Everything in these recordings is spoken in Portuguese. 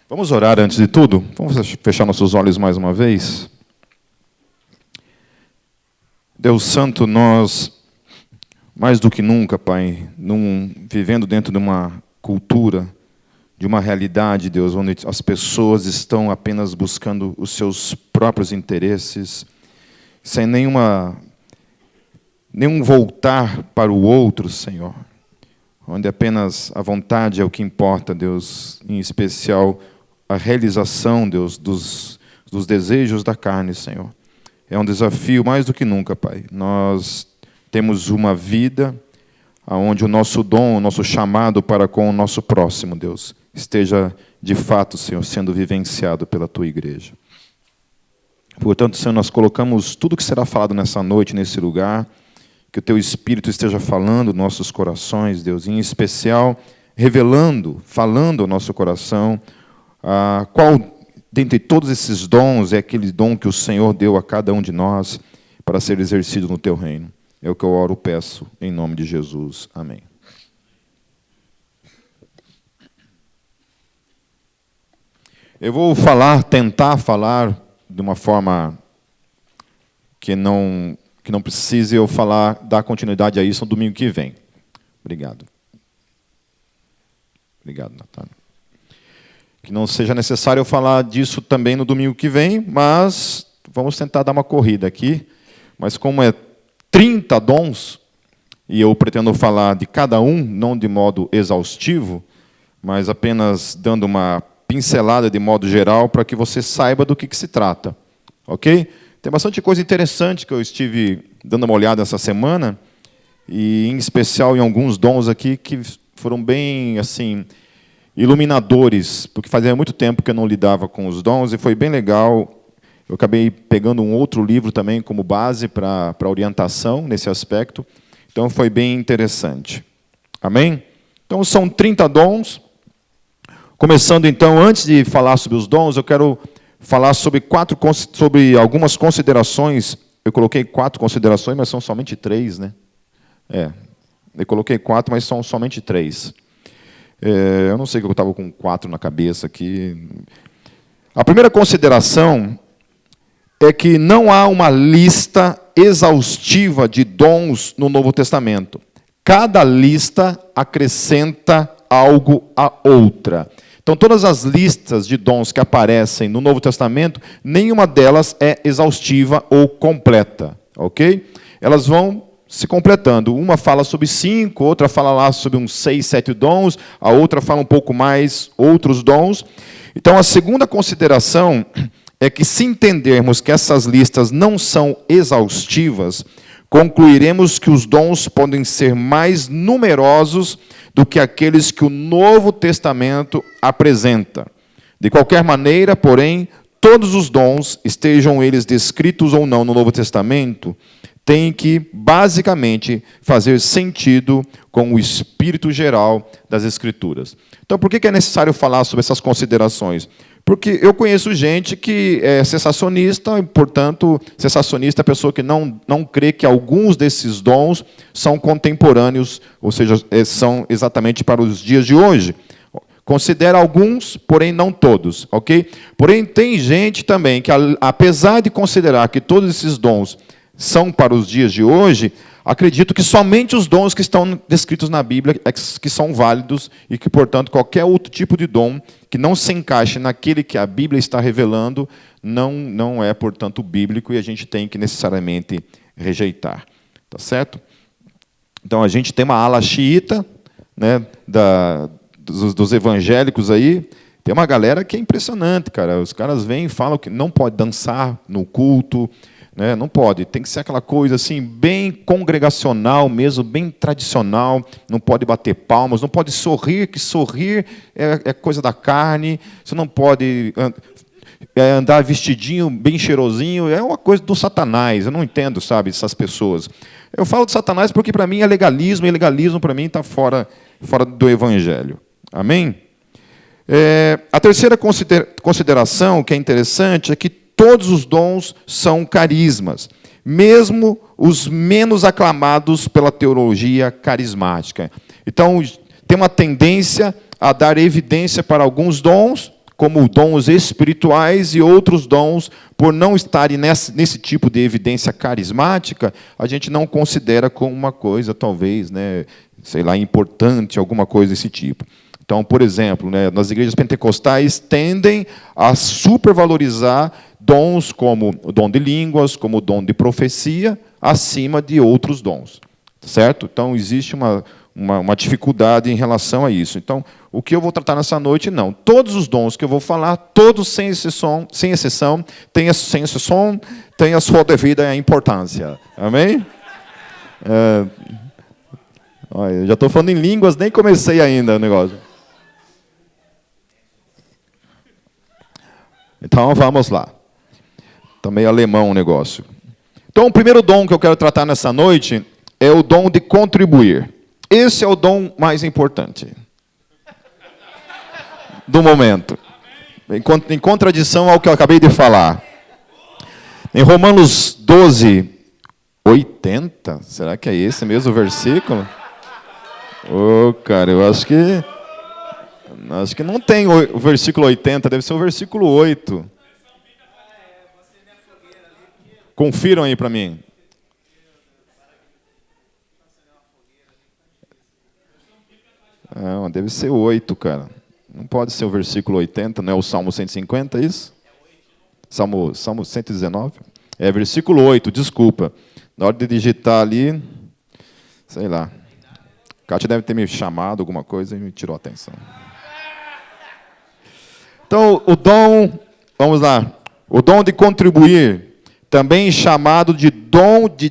Vamos orar antes de tudo? Vamos fechar nossos olhos mais uma vez? Deus Santo, nós, mais do que nunca, Pai, vivendo dentro de uma cultura, de uma realidade, Deus, onde as pessoas estão apenas buscando os seus próprios interesses, sem nenhum voltar para o outro, Senhor, onde apenas a vontade é o que importa, Deus, em especial a realização, Deus, dos desejos da carne, Senhor. É um desafio mais do que nunca, Pai. Nós temos uma vida onde o nosso dom, o nosso chamado para com o nosso próximo, Deus, esteja de fato, Senhor, sendo vivenciado pela Tua igreja. Portanto, Senhor, nós colocamos tudo que será falado nessa noite, nesse lugar, que o Teu Espírito esteja falando nos nossos corações, Deus, em especial, revelando, falando ao nosso coração, qual dentre todos esses dons é aquele dom que o Senhor deu a cada um de nós para ser exercido no Teu reino. É o que eu oro e peço, em nome de Jesus. Amém. Eu vou tentar falar de uma forma que não precise eu dar continuidade a isso no domingo que vem. Obrigado. Obrigado, Natália. Que não seja necessário eu falar disso também no domingo que vem, mas vamos tentar dar uma corrida aqui. Mas como é 30 dons, e eu pretendo falar de cada um, não de modo exaustivo, mas apenas dando uma pincelada de modo geral para que você saiba do que se trata. Ok? Tem bastante coisa interessante que eu estive dando uma olhada essa semana, e em especial em alguns dons aqui que foram bem assim iluminadores, porque fazia muito tempo que eu não lidava com os dons, e foi bem legal. Eu acabei pegando um outro livro também como base para orientação nesse aspecto, então foi bem interessante. Amém? Então são 30 dons. Começando então, antes de falar sobre os dons, eu quero falar sobre algumas considerações. Eu coloquei 4 considerações, mas são somente 3, né? Eu coloquei 4, mas são somente 3. Eu não sei que eu estava com 4 na cabeça aqui. A primeira consideração é que não há uma lista exaustiva de dons no Novo Testamento. Cada lista acrescenta algo à outra. Então, todas as listas de dons que aparecem no Novo Testamento, nenhuma delas é exaustiva ou completa. Ok? Elas vão se completando. Uma fala sobre 5, outra fala lá sobre uns 6, 7 dons, a outra fala um pouco mais outros dons. Então, a segunda consideração é que, se entendermos que essas listas não são exaustivas, concluiremos que os dons podem ser mais numerosos do que aqueles que o Novo Testamento apresenta. De qualquer maneira, porém, todos os dons, estejam eles descritos ou não no Novo Testamento, têm que, basicamente, fazer sentido com o espírito geral das Escrituras. Então, por que é necessário falar sobre essas considerações? Porque eu conheço gente que é cessacionista, e, portanto, cessacionista é a pessoa que não crê que alguns desses dons são contemporâneos, ou seja, são exatamente para os dias de hoje. Considera alguns, porém não todos, ok? Porém, tem gente também que, apesar de considerar que todos esses dons são para os dias de hoje, acredito que somente os dons que estão descritos na Bíblia que são válidos e que, portanto, qualquer outro tipo de dom que não se encaixe naquele que a Bíblia está revelando não é, portanto, bíblico, e a gente tem que necessariamente rejeitar. Tá certo? Então, a gente tem uma ala xiita, né, dos evangélicos aí. Tem uma galera que é impressionante, cara. Os caras vêm e falam que não pode dançar no culto, né? Não pode, tem que ser aquela coisa assim, bem congregacional mesmo, bem tradicional, não pode bater palmas, não pode sorrir, que sorrir é coisa da carne, você não pode andar vestidinho, bem cheirosinho, é uma coisa do Satanás, eu não entendo, sabe, essas pessoas. Eu falo de Satanás porque para mim é legalismo, e legalismo para mim está fora do Evangelho. Amém? A terceira consideração que é interessante é que todos os dons são carismas, mesmo os menos aclamados pela teologia carismática. Então, tem uma tendência a dar evidência para alguns dons, como dons espirituais, e outros dons, por não estarem nesse tipo de evidência carismática, a gente não considera como uma coisa, talvez, né, sei lá, importante, alguma coisa desse tipo. Então, por exemplo, né, nas igrejas pentecostais tendem a supervalorizar dons como o dom de línguas, como o dom de profecia, acima de outros dons. Certo? Então, existe uma dificuldade em relação a isso. Então, o que eu vou tratar nessa noite, não. Todos os dons que eu vou falar, todos sem exceção, têm a sua devida importância. Amém? Olha, eu já estou falando em línguas, nem comecei ainda o negócio. Então, vamos lá. Está meio alemão o negócio. Então, o primeiro dom que eu quero tratar nessa noite é o dom de contribuir. Esse é o dom mais importante do momento. Em contradição ao que eu acabei de falar. Em Romanos 12, 80, será que é esse mesmo versículo? Cara, eu acho que não tem o versículo 80, deve ser o versículo 8. Confiram aí para mim. Não, deve ser 8, cara. Não pode ser o versículo 80, não é o Salmo 150, é isso? Salmo 119? É, versículo 8, desculpa. Na hora de digitar ali, sei lá. Kátia deve ter me chamado alguma coisa e me tirou a atenção. Então, o dom, vamos lá. O dom de contribuir, também chamado de dom de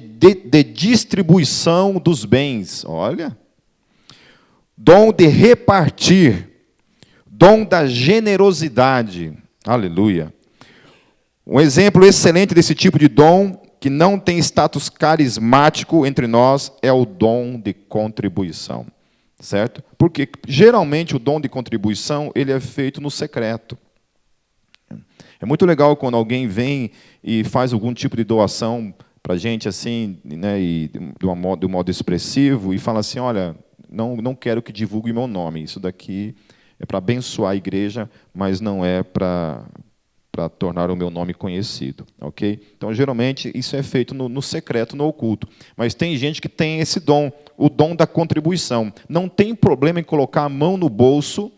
distribuição dos bens. Olha. Dom de repartir. Dom da generosidade. Aleluia. Um exemplo excelente desse tipo de dom, que não tem status carismático entre nós, é o dom de contribuição. Certo? Porque, geralmente, o dom de contribuição ele é feito no secreto. É muito legal quando alguém vem e faz algum tipo de doação para a gente, assim, né, e de um modo expressivo, e fala assim, olha, não quero que divulgue meu nome, isso daqui é para abençoar a igreja, mas não é para tornar o meu nome conhecido. Ok? Então, geralmente, isso é feito no secreto, no oculto. Mas tem gente que tem esse dom, o dom da contribuição. Não tem problema em colocar a mão no bolso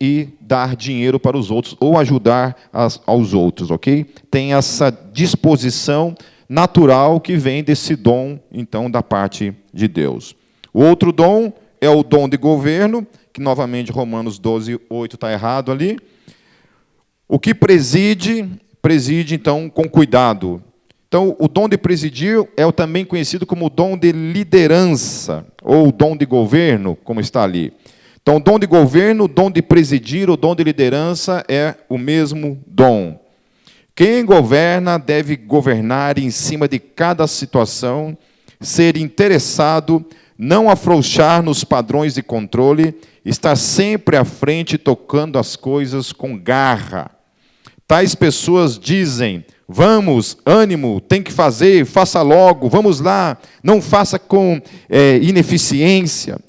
e dar dinheiro para os outros, ou ajudar aos outros. Ok? Tem essa disposição natural que vem desse dom, então, da parte de Deus. O outro dom é o dom de governo, que, novamente, Romanos 12, 8 está errado ali. O que preside, então, com cuidado. Então, o dom de presidir é o também conhecido como o dom de liderança, ou o dom de governo, como está ali. Então, o dom de governo, o dom de presidir, o dom de liderança é o mesmo dom. Quem governa deve governar em cima de cada situação, ser interessado, não afrouxar nos padrões de controle, estar sempre à frente, tocando as coisas com garra. Tais pessoas dizem, vamos, ânimo, tem que fazer, faça logo, vamos lá, não faça com ineficiência.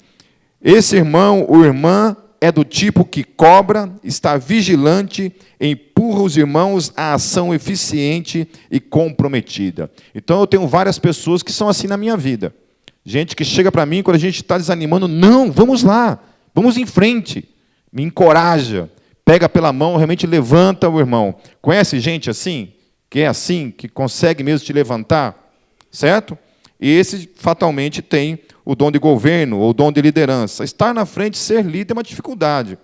Esse irmão ou irmã é do tipo que cobra, está vigilante, empurra os irmãos à ação eficiente e comprometida. Então, eu tenho várias pessoas que são assim na minha vida. Gente que chega para mim quando a gente está desanimando, não, vamos lá, vamos em frente, me encoraja, pega pela mão, realmente levanta o irmão. Conhece gente assim? Que é assim, que consegue mesmo te levantar? Certo? E esse, fatalmente, tem o dom de governo, ou o dom de liderança. Estar na frente, ser líder, é uma dificuldade.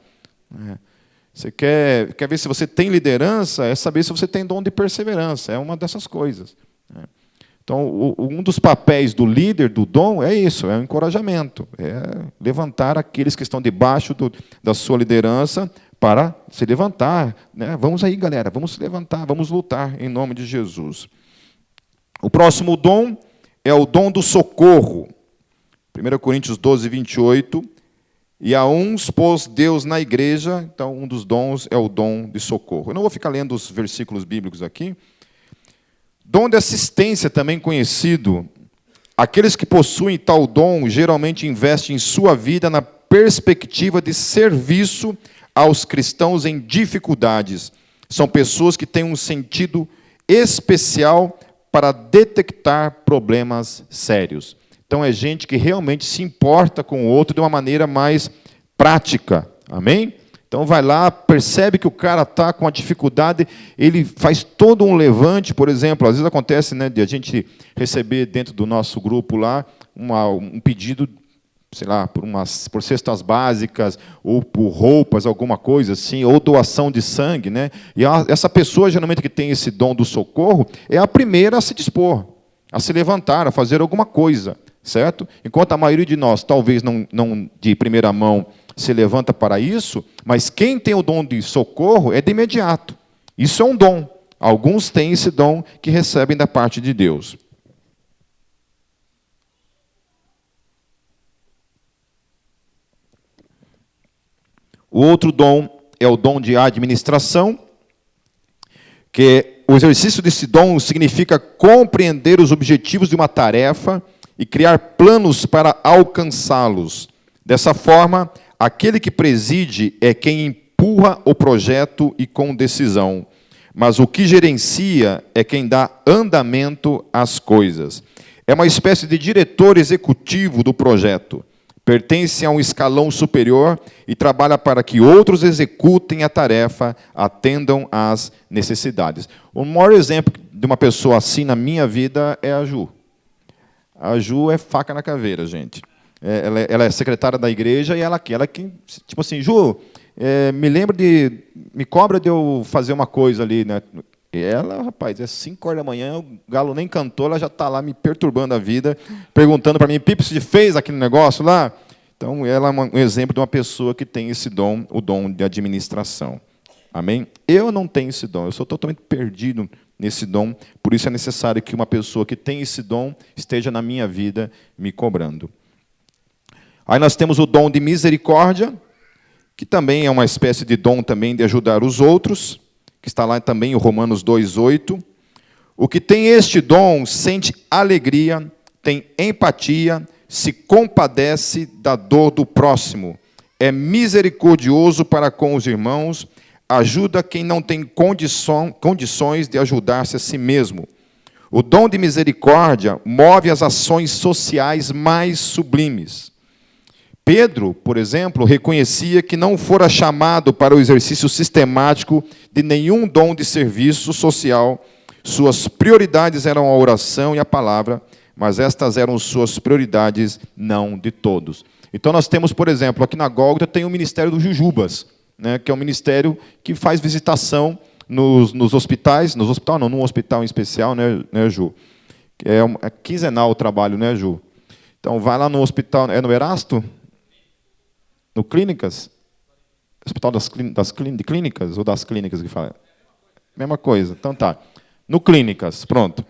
Você quer ver se você tem liderança, é saber se você tem dom de perseverança. É uma dessas coisas. Então, um dos papéis do líder, do dom, é isso, é o encorajamento. É levantar aqueles que estão debaixo da sua liderança para se levantar. Né? Vamos aí, galera, vamos se levantar, vamos lutar em nome de Jesus. O próximo dom é o dom do socorro. 1 Coríntios 12, 28. E a uns pôs Deus na igreja, então um dos dons é o dom de socorro. Eu não vou ficar lendo os versículos bíblicos aqui. Dom de assistência, também conhecido. Aqueles que possuem tal dom geralmente investem em sua vida na perspectiva de serviço aos cristãos em dificuldades. São pessoas que têm um sentido especial para detectar problemas sérios. Então, é gente que realmente se importa com o outro de uma maneira mais prática. Amém? Então, vai lá, percebe que o cara está com uma dificuldade, ele faz todo um levante, por exemplo, às vezes acontece, né, de a gente receber dentro do nosso grupo lá um pedido, sei lá, por cestas básicas, ou por roupas, alguma coisa assim, ou doação de sangue, né? E essa pessoa, geralmente, que tem esse dom do socorro, é a primeira a se dispor, a se levantar, a fazer alguma coisa, certo? Enquanto a maioria de nós, talvez não de primeira mão, se levanta para isso, mas quem tem o dom de socorro é de imediato. Isso é um dom. Alguns têm esse dom que recebem da parte de Deus. O outro dom é o dom de administração, que o exercício desse dom significa compreender os objetivos de uma tarefa e criar planos para alcançá-los. Dessa forma, aquele que preside é quem empurra o projeto e com decisão, mas o que gerencia é quem dá andamento às coisas. É uma espécie de diretor executivo do projeto. Pertence a um escalão superior e trabalha para que outros executem a tarefa, atendam às necessidades. O maior exemplo de uma pessoa assim na minha vida é a Ju. A Ju é faca na caveira, gente. Ela é secretária da igreja e ela que tipo assim, Ju, me cobra de eu fazer uma coisa ali, né? E ela, rapaz, é 5 horas da manhã, o galo nem cantou, ela já está lá me perturbando a vida, perguntando para mim, Pipo, você fez aquele negócio lá? Então, ela é um exemplo de uma pessoa que tem esse dom, o dom de administração. Amém? Eu não tenho esse dom, eu sou totalmente perdido nesse dom, por isso é necessário que uma pessoa que tem esse dom esteja na minha vida me cobrando. Aí nós temos o dom de misericórdia, que também é uma espécie de dom também de ajudar os outros, que está lá também em Romanos 2:8. O que tem este dom sente alegria, tem empatia, se compadece da dor do próximo, é misericordioso para com os irmãos, ajuda quem não tem condições de ajudar-se a si mesmo. O dom de misericórdia move as ações sociais mais sublimes. Pedro, por exemplo, reconhecia que não fora chamado para o exercício sistemático de nenhum dom de serviço social. Suas prioridades eram a oração e a palavra, mas estas eram suas prioridades, não de todos. Então nós temos, por exemplo, aqui na Gólgota tem o Ministério dos Jujubas, né, que é um ministério que faz visitação nos hospitais, num hospital em especial, né, Ju? É quinzenal o trabalho, né, Ju? Então vai lá no hospital, no Erasto? No Clínicas? Hospital de Clínicas ou das Clínicas que fala? Mesma coisa. Então tá. No Clínicas, pronto.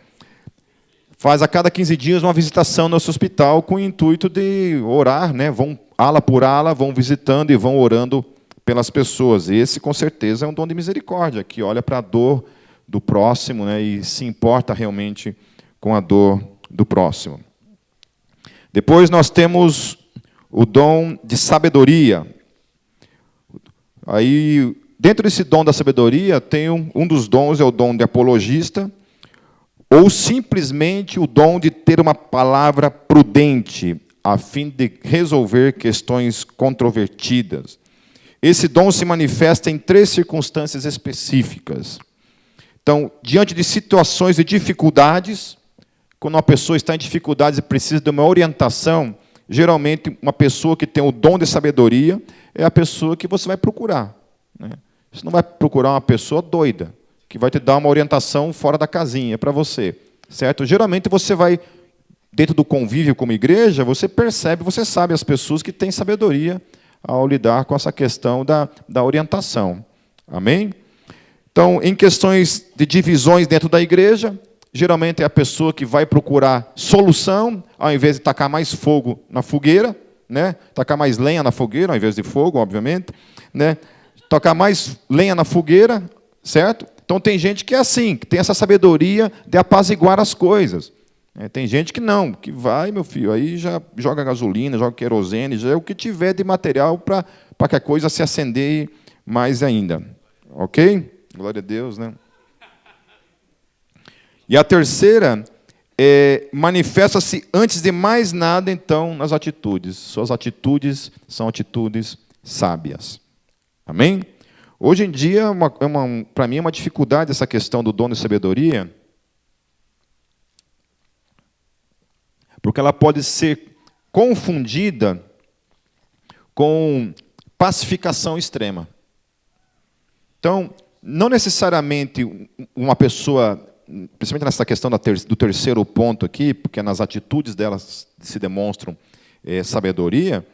Faz a cada 15 dias uma visitação no nosso hospital com o intuito de orar, né? Vão ala por ala, vão visitando e vão orando pelas pessoas. Esse, com certeza, é um dom de misericórdia, que olha para a dor do próximo, né? E se importa realmente com a dor do próximo. Depois nós temos o dom de sabedoria. Aí, dentro desse dom da sabedoria, tem um dos dons, é o dom de apologista, ou simplesmente o dom de ter uma palavra prudente, a fim de resolver questões controvertidas. Esse dom se manifesta em 3 circunstâncias específicas. Então, diante de situações de dificuldades, quando uma pessoa está em dificuldades e precisa de uma orientação, geralmente, uma pessoa que tem o dom de sabedoria é a pessoa que você vai procurar, né? Você não vai procurar uma pessoa doida, que vai te dar uma orientação fora da casinha para você, certo? Geralmente, você vai, dentro do convívio como igreja, você percebe, você sabe as pessoas que têm sabedoria ao lidar com essa questão da orientação. Amém? Então, em questões de divisões dentro da igreja, geralmente é a pessoa que vai procurar solução, ao invés de tacar mais fogo na fogueira, né? Tacar mais lenha na fogueira, ao invés de fogo, obviamente, né? Tacar mais lenha na fogueira, certo? Então tem gente que é assim, que tem essa sabedoria de apaziguar as coisas. Tem gente que não, que vai, meu filho, aí já joga gasolina, joga querosene, já é o que tiver de material para que a coisa se acender mais ainda. Ok? Glória a Deus, né? E a terceira manifesta-se antes de mais nada, então, nas atitudes. Suas atitudes são atitudes sábias. Amém? Hoje em dia, para mim, é uma dificuldade essa questão do dom de sabedoria, porque ela pode ser confundida com pacificação extrema. Então, não necessariamente uma pessoa, principalmente nessa questão do terceiro ponto aqui, porque nas atitudes delas se demonstram sabedoria,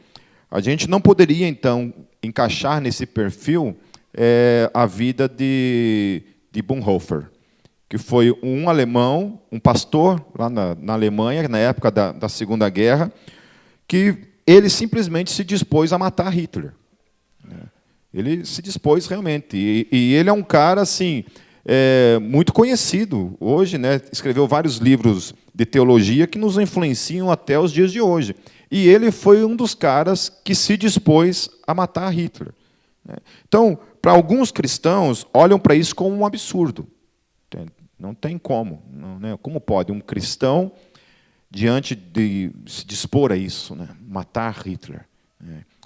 a gente não poderia, então, encaixar nesse perfil a vida de Bonhoeffer, que foi um alemão, um pastor lá na Alemanha, na época da Segunda Guerra, que ele simplesmente se dispôs a matar Hitler. Ele se dispôs realmente. E ele é um cara assim, muito conhecido hoje, né? Escreveu vários livros de teologia que nos influenciam até os dias de hoje. E ele foi um dos caras que se dispôs a matar Hitler. Então, para alguns cristãos, olham para isso como um absurdo. Não tem como. Não, né? Como pode um cristão, diante de se dispor a isso, né? Matar Hitler?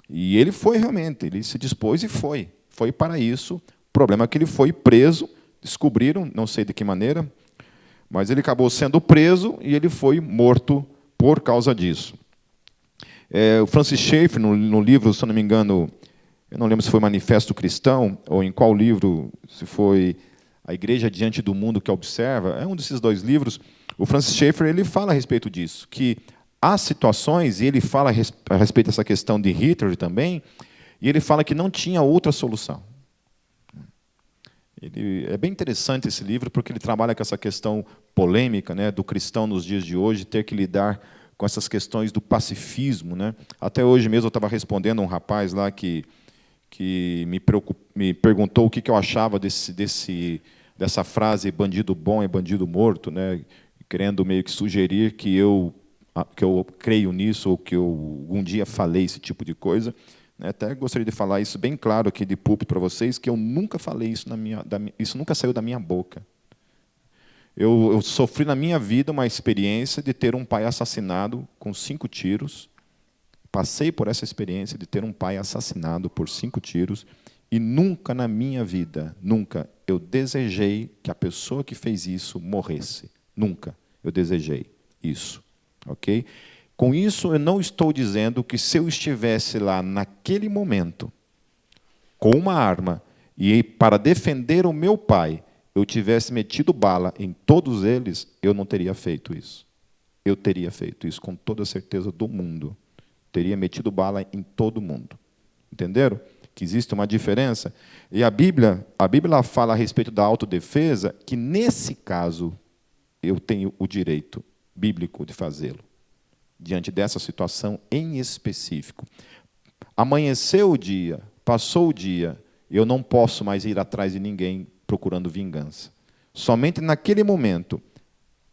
E ele foi realmente, ele se dispôs e foi. Foi para isso. O problema é que ele foi preso, descobriram, não sei de que maneira, mas ele acabou sendo preso e ele foi morto por causa disso. O Francis Schaeffer, no livro, se eu não me engano, eu não lembro se foi Manifesto Cristão, ou em qual livro, se foi A Igreja Diante do Mundo que Observa, é um desses dois livros. O Francis Schaeffer ele fala a respeito disso, que há situações, e ele fala a respeito dessa questão de Hitler também, e ele fala que não tinha outra solução. É bem interessante esse livro, porque ele trabalha com essa questão polêmica, né, do cristão nos dias de hoje, ter que lidar com essas questões do pacifismo. Né? Até hoje mesmo eu estava respondendo a um rapaz lá que me perguntou o que eu achava dessa frase bandido bom é bandido morto, né? Querendo meio que sugerir que eu creio nisso ou que eu algum dia falei esse tipo de coisa. Até gostaria de falar isso bem claro aqui de púlpito para vocês, que eu nunca falei isso, isso nunca saiu da minha boca. Eu sofri na minha vida uma experiência de ter um pai assassinado com 5 tiros. Passei por essa experiência de ter um pai assassinado por 5 tiros e nunca na minha vida, nunca, eu desejei que a pessoa que fez isso morresse. Nunca eu desejei isso. Ok? Com isso, eu não estou dizendo que se eu estivesse lá naquele momento com uma arma e para defender o meu pai, eu tivesse metido bala em todos eles, eu não teria feito isso. Eu teria feito isso com toda a certeza do mundo. Teria metido bala em todo mundo. Entenderam? Que existe uma diferença. E a Bíblia fala a respeito da autodefesa, que nesse caso eu tenho o direito bíblico de fazê-lo, diante dessa situação em específico. Amanheceu o dia, passou o dia, eu não posso mais ir atrás de ninguém procurando vingança. Somente naquele momento,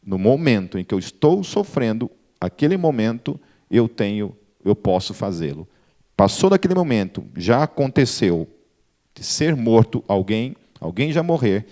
no momento em que eu estou sofrendo, aquele momento eu posso fazê-lo. Passou daquele momento, já aconteceu de ser morto alguém já morrer,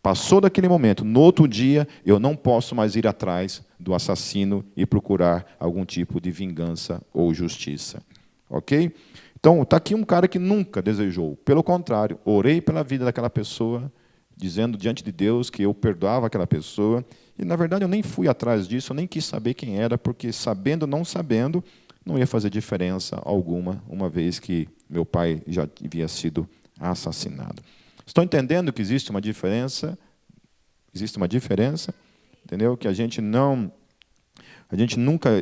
passou daquele momento, no outro dia, eu não posso mais ir atrás do assassino e procurar algum tipo de vingança ou justiça. Ok? Então, está aqui um cara que nunca desejou. Pelo contrário, orei pela vida daquela pessoa, dizendo diante de Deus que eu perdoava aquela pessoa. E, na verdade, eu nem fui atrás disso, eu nem quis saber quem era, porque, sabendo ou não sabendo, não ia fazer diferença alguma, uma vez que meu pai já havia sido assassinado. Estão entendendo que existe uma diferença? Existe uma diferença, entendeu? Que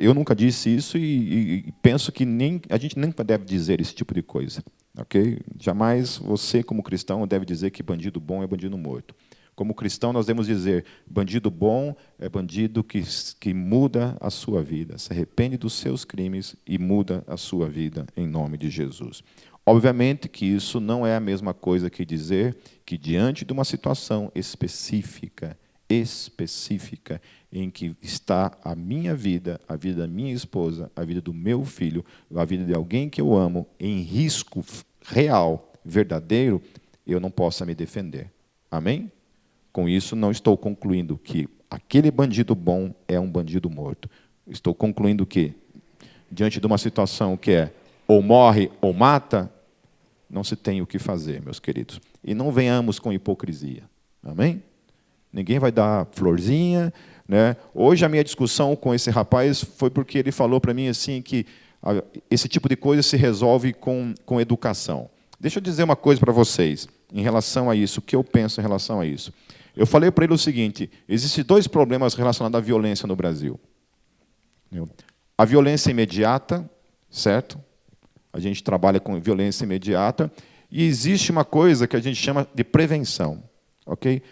eu nunca disse isso e penso que a gente nunca deve dizer esse tipo de coisa, ok? Jamais você, como cristão, deve dizer que bandido bom é bandido morto. Como cristão, nós devemos dizer, bandido bom é bandido que muda a sua vida, se arrepende dos seus crimes e muda a sua vida em nome de Jesus. Obviamente que isso não é a mesma coisa que dizer que, diante de uma situação específica, específica em que está a minha vida, a vida da minha esposa, a vida do meu filho, a vida de alguém que eu amo, em risco real, verdadeiro, eu não possa me defender. Amém? Com isso, não estou concluindo que aquele bandido bom é um bandido morto. Estou concluindo que, diante de uma situação que é ou morre ou mata, não se tem o que fazer, meus queridos. E não venhamos com hipocrisia. Amém? Ninguém vai dar florzinha, né? Hoje a minha discussão com esse rapaz foi porque ele falou para mim assim que esse tipo de coisa se resolve com educação. Deixa eu dizer uma coisa para vocês em relação a isso, o que eu penso em relação a isso. Eu falei para ele o seguinte: existem dois problemas relacionados à violência no Brasil. A violência imediata, certo? A gente trabalha com violência imediata, e existe uma coisa que a gente chama de prevenção, ok?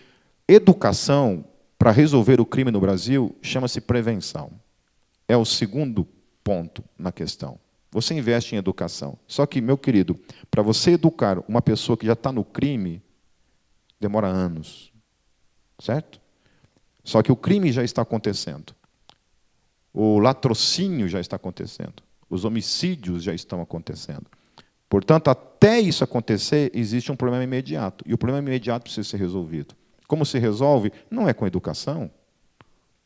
Educação, para resolver o crime no Brasil, chama-se prevenção. É o segundo ponto na questão. Você investe em educação. Só que, meu querido, para você educar uma pessoa que já está no crime, demora anos. Certo? Só que o crime já está acontecendo. O latrocínio já está acontecendo. Os homicídios já estão acontecendo. Portanto, até isso acontecer, existe um problema imediato. E o problema imediato precisa ser resolvido. Como se resolve? Não é com educação.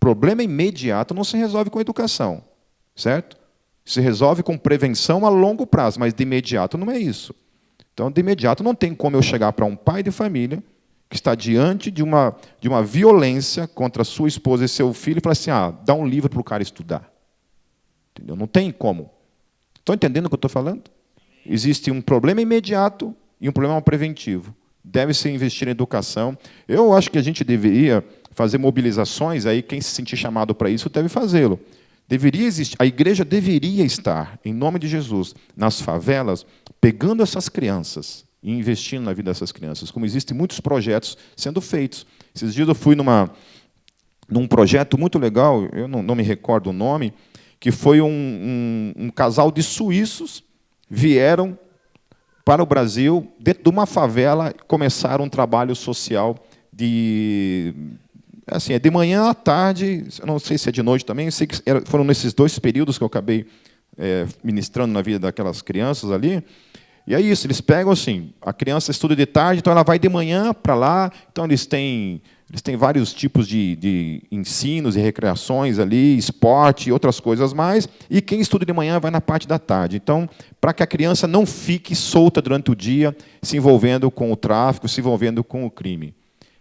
Problema imediato não se resolve com educação. Certo? Se resolve com prevenção a longo prazo, mas de imediato não é isso. Então, de imediato, não tem como eu chegar para um pai de família que está diante de uma violência contra sua esposa e seu filho e falar assim, dá um livro para o cara estudar. Entendeu? Não tem como. Estão entendendo o que eu estou falando? Existe um problema imediato e um problema preventivo. Deve-se investir em educação. Eu acho que a gente deveria fazer mobilizações, aí quem se sentir chamado para isso deve fazê-lo. Deveria existir, a igreja deveria estar, em nome de Jesus, nas favelas, pegando essas crianças e investindo na vida dessas crianças, como existem muitos projetos sendo feitos. Esses dias eu fui num projeto muito legal, eu não me recordo o nome, que foi um casal de suíços vieram para o Brasil, dentro de uma favela, começaram um trabalho social assim, é de manhã à tarde, eu não sei se é de noite também, eu sei que foram nesses dois períodos que eu acabei ministrando na vida daquelas crianças ali. E é isso, eles pegam assim, a criança estuda de tarde, então ela vai de manhã para lá, então eles têm vários tipos de ensinos e recreações ali, esporte e outras coisas mais, e quem estuda de manhã vai na parte da tarde. Então, para que a criança não fique solta durante o dia, se envolvendo com o tráfico, se envolvendo com o crime.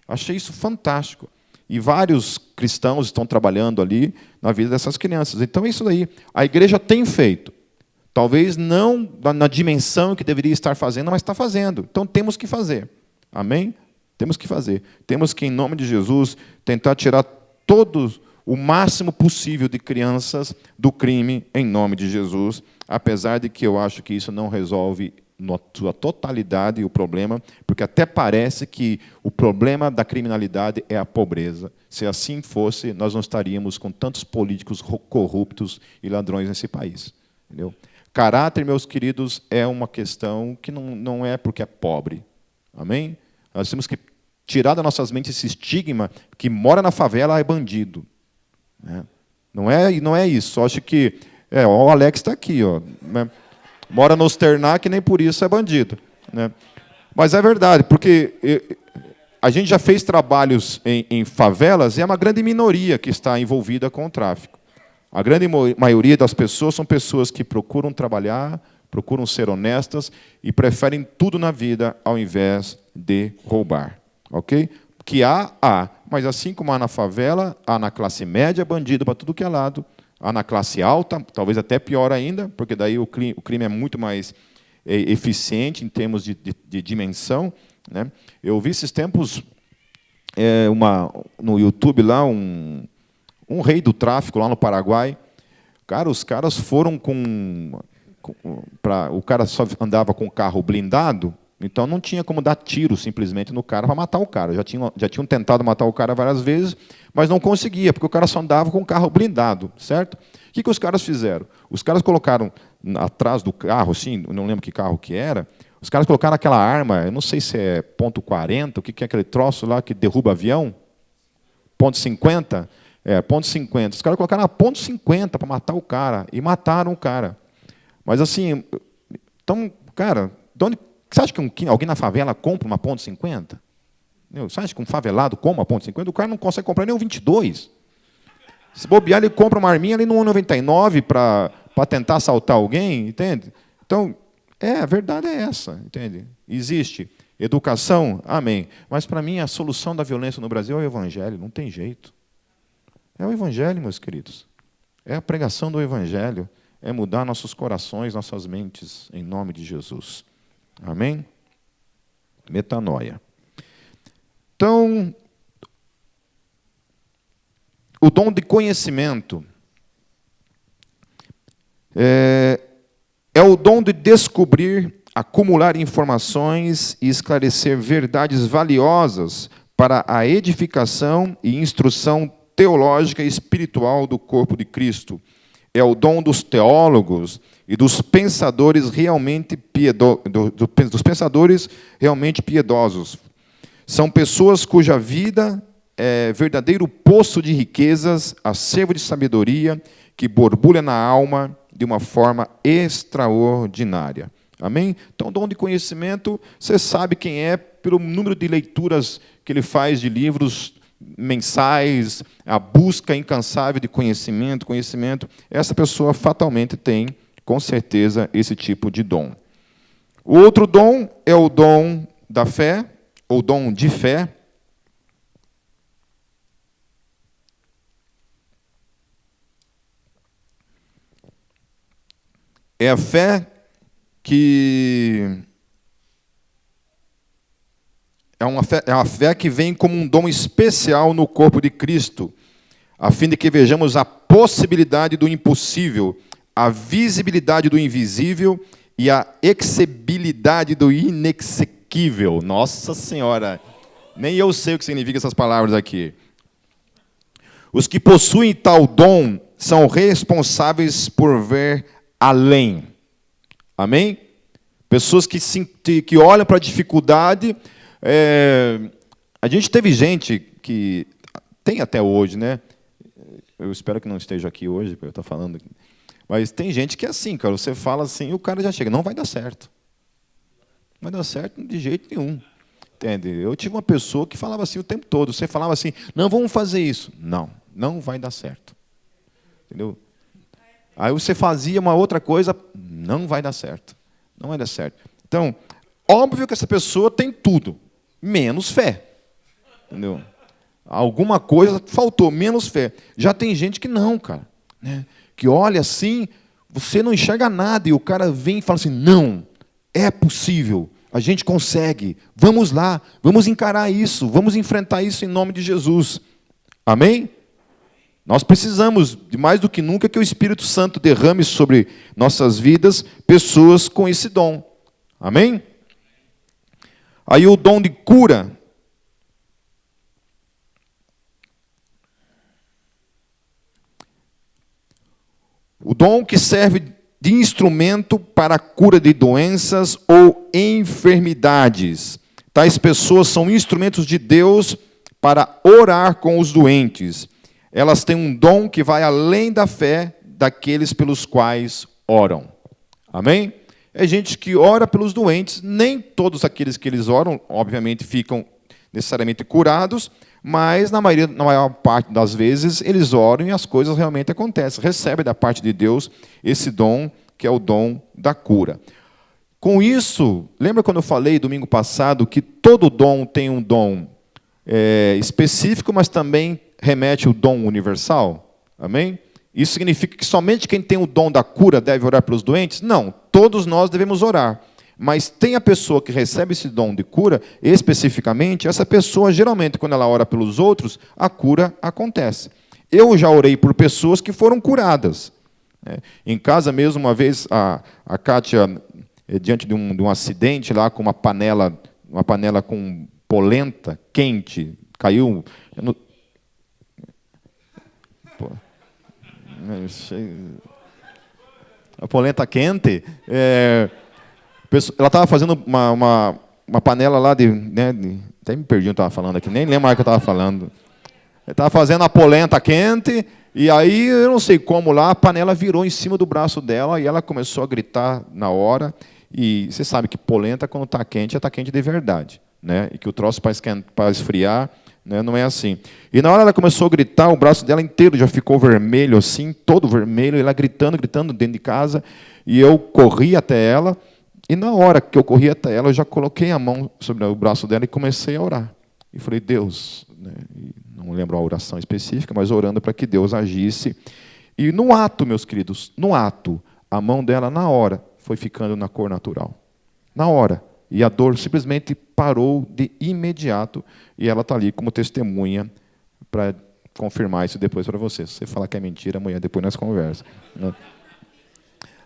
Achei isso fantástico. E vários cristãos estão trabalhando ali na vida dessas crianças. Então, é isso daí. A igreja tem feito. Talvez não na dimensão que deveria estar fazendo, mas está fazendo. Então, temos que fazer. Amém? Temos que fazer. Temos que, em nome de Jesus, tentar tirar o máximo possível de crianças do crime, em nome de Jesus, apesar de que eu acho que isso não resolve na sua totalidade o problema, porque até parece que o problema da criminalidade é a pobreza. Se assim fosse, nós não estaríamos com tantos políticos corruptos e ladrões nesse país. Entendeu? Caráter, meus queridos, é uma questão que não é porque é pobre. Amém? Nós temos que tirar das nossas mentes esse estigma que mora na favela é bandido. Né? Não é isso. Eu acho que... o Alex está aqui, ó, né? Mora no Osternac, nem por isso é bandido. Né? Mas é verdade, porque a gente já fez trabalhos em favelas e é uma grande minoria que está envolvida com o tráfico. A grande maioria das pessoas são pessoas que procuram trabalhar, procuram ser honestas e preferem tudo na vida ao invés de roubar. Ok? Que há, mas assim como há na favela, há na classe média bandido para tudo que é lado, há na classe alta, talvez até pior ainda, porque daí o crime é muito mais eficiente em termos de dimensão. Né? Eu vi esses tempos no YouTube lá um rei do tráfico lá no Paraguai. Cara, os caras foram o cara só andava com carro blindado, então não tinha como dar tiro simplesmente no cara para matar o cara. Já tinham tentado matar o cara várias vezes, mas não conseguia, porque o cara só andava com o carro blindado, certo? O que os caras fizeram? Os caras colocaram atrás do carro, assim, não lembro que carro que era, os caras colocaram aquela arma, eu não sei se é .40, o que é aquele troço lá que derruba avião? ponto 50? Ponto 50. Os caras colocaram a ponto 50 para matar o cara. E mataram o cara. Mas assim, então, cara, você acha que alguém na favela compra uma ponto 50? Você acha que um favelado compra uma ponto 50? O cara não consegue comprar nem um 22. Se bobear, ele compra uma arminha ali no 1,99 para tentar assaltar alguém, entende? Então, a verdade é essa, entende? Existe educação, amém. Mas, para mim, a solução da violência no Brasil é o Evangelho, não tem jeito. É o Evangelho, meus queridos. É a pregação do Evangelho. É mudar nossos corações, nossas mentes, em nome de Jesus. Amém? Metanoia. Então, o dom de conhecimento é o dom de descobrir, acumular informações e esclarecer verdades valiosas para a edificação e instrução teológica e espiritual do corpo de Cristo. É o dom dos teólogos e dos pensadores realmente piedosos. São pessoas cuja vida é verdadeiro poço de riquezas, acervo de sabedoria, que borbulha na alma de uma forma extraordinária. Amém? Então, dom de conhecimento, você sabe quem é pelo número de leituras que ele faz de livros mensais, a busca incansável de conhecimento. Essa pessoa fatalmente tem, com certeza, esse tipo de dom. O outro dom é o dom da fé, ou dom de fé. É a fé que é uma fé que vem como um dom especial no corpo de Cristo, a fim de que vejamos a possibilidade do impossível, a visibilidade do invisível e a exequibilidade do inexequível. Nossa Senhora! Nem eu sei o que significam essas palavras aqui. Os que possuem tal dom são responsáveis por ver além. Amém? Pessoas que olham para a dificuldade. A gente teve gente que tem até hoje, né? Eu espero que não esteja aqui hoje, porque eu estou falando. Mas tem gente que é assim, cara. Você fala assim e o cara já chega. Não vai dar certo. Não vai dar certo de jeito nenhum. Entende? Eu tive uma pessoa que falava assim o tempo todo. Você falava assim, não, vamos fazer isso. Não vai dar certo. Entendeu? Aí você fazia uma outra coisa, não vai dar certo. Não vai dar certo. Então, óbvio que essa pessoa tem tudo, menos fé. Entendeu? Alguma coisa faltou, menos fé. Já tem gente que não, cara. Né? Que olha assim, você não enxerga nada, e o cara vem e fala assim, não, é possível, a gente consegue, vamos lá, vamos encarar isso, vamos enfrentar isso em nome de Jesus. Amém? Nós precisamos, de mais do que nunca, que o Espírito Santo derrame sobre nossas vidas pessoas com esse dom. Amém? Aí o dom de cura. O dom que serve de instrumento para a cura de doenças ou enfermidades. Tais pessoas são instrumentos de Deus para orar com os doentes. Elas têm um dom que vai além da fé daqueles pelos quais oram. Amém? É gente que ora pelos doentes. Nem todos aqueles que eles oram, obviamente, ficam necessariamente curados, mas na maior parte das vezes eles oram e as coisas realmente acontecem. Recebem da parte de Deus esse dom, que é o dom da cura. Com isso, lembra quando eu falei domingo passado que todo dom tem um dom específico, mas também remete o dom universal? Amém? Isso significa que somente quem tem o dom da cura deve orar pelos doentes? Não, todos nós devemos orar. Mas tem a pessoa que recebe esse dom de cura, especificamente, essa pessoa, geralmente, quando ela ora pelos outros, a cura acontece. Eu já orei por pessoas que foram curadas. Em casa mesmo, uma vez, a Kátia, diante de um acidente lá, com uma panela com polenta quente, caiu... A polenta quente... Ela estava fazendo uma panela lá até me perdi o que eu estava falando aqui, nem lembro mais o que eu estava falando. Estava fazendo a polenta quente, e aí, eu não sei como lá, a panela virou em cima do braço dela, e ela começou a gritar na hora. E você sabe que polenta, quando está quente de verdade, né? E que o troço para esfriar, né, não é assim. E na hora ela começou a gritar, o braço dela inteiro já ficou vermelho, assim, todo vermelho, e ela gritando dentro de casa. E eu corri até ela, e na hora que eu corri até ela, eu já coloquei a mão sobre o braço dela e comecei a orar. E falei, Deus, né, não lembro a oração específica, mas orando para que Deus agisse. E no ato, meus queridos, no ato, a mão dela, na hora, foi ficando na cor natural. Na hora. E a dor simplesmente parou de imediato, e ela está ali como testemunha para confirmar isso depois para você. Se você falar que é mentira, amanhã depois nós conversamos.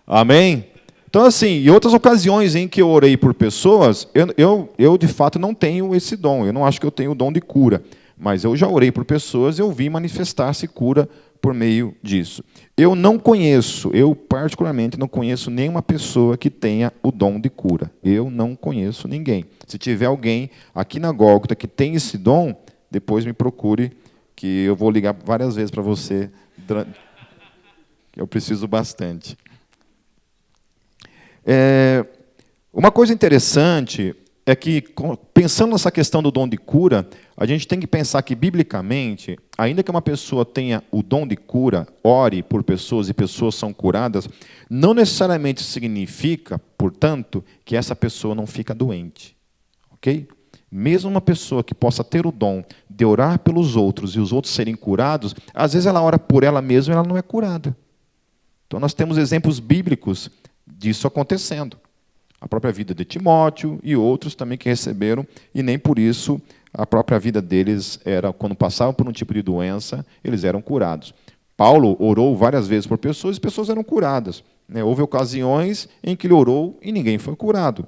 Amém? Então, assim, em outras ocasiões em que eu orei por pessoas, eu de fato não tenho esse dom. Eu não acho que eu tenho o dom de cura. Mas eu já orei por pessoas e eu vi manifestar-se cura por meio disso. Eu não conheço, eu particularmente não conheço nenhuma pessoa que tenha o dom de cura. Eu não conheço ninguém. Se tiver alguém aqui na Gólgota que tem esse dom, depois me procure, que eu vou ligar várias vezes para você. Eu preciso bastante. Uma coisa interessante é que, pensando nessa questão do dom de cura, a gente tem que pensar que, biblicamente, ainda que uma pessoa tenha o dom de cura, ore por pessoas e pessoas são curadas, não necessariamente significa, portanto, que essa pessoa não fica doente. Ok? Mesmo uma pessoa que possa ter o dom de orar pelos outros e os outros serem curados, às vezes ela ora por ela mesma e ela não é curada. Então, nós temos exemplos bíblicos disso acontecendo. A própria vida de Timóteo e outros também que receberam, e nem por isso a própria vida deles era, quando passavam por um tipo de doença, eles eram curados. Paulo orou várias vezes por pessoas e pessoas eram curadas. Houve ocasiões em que ele orou e ninguém foi curado.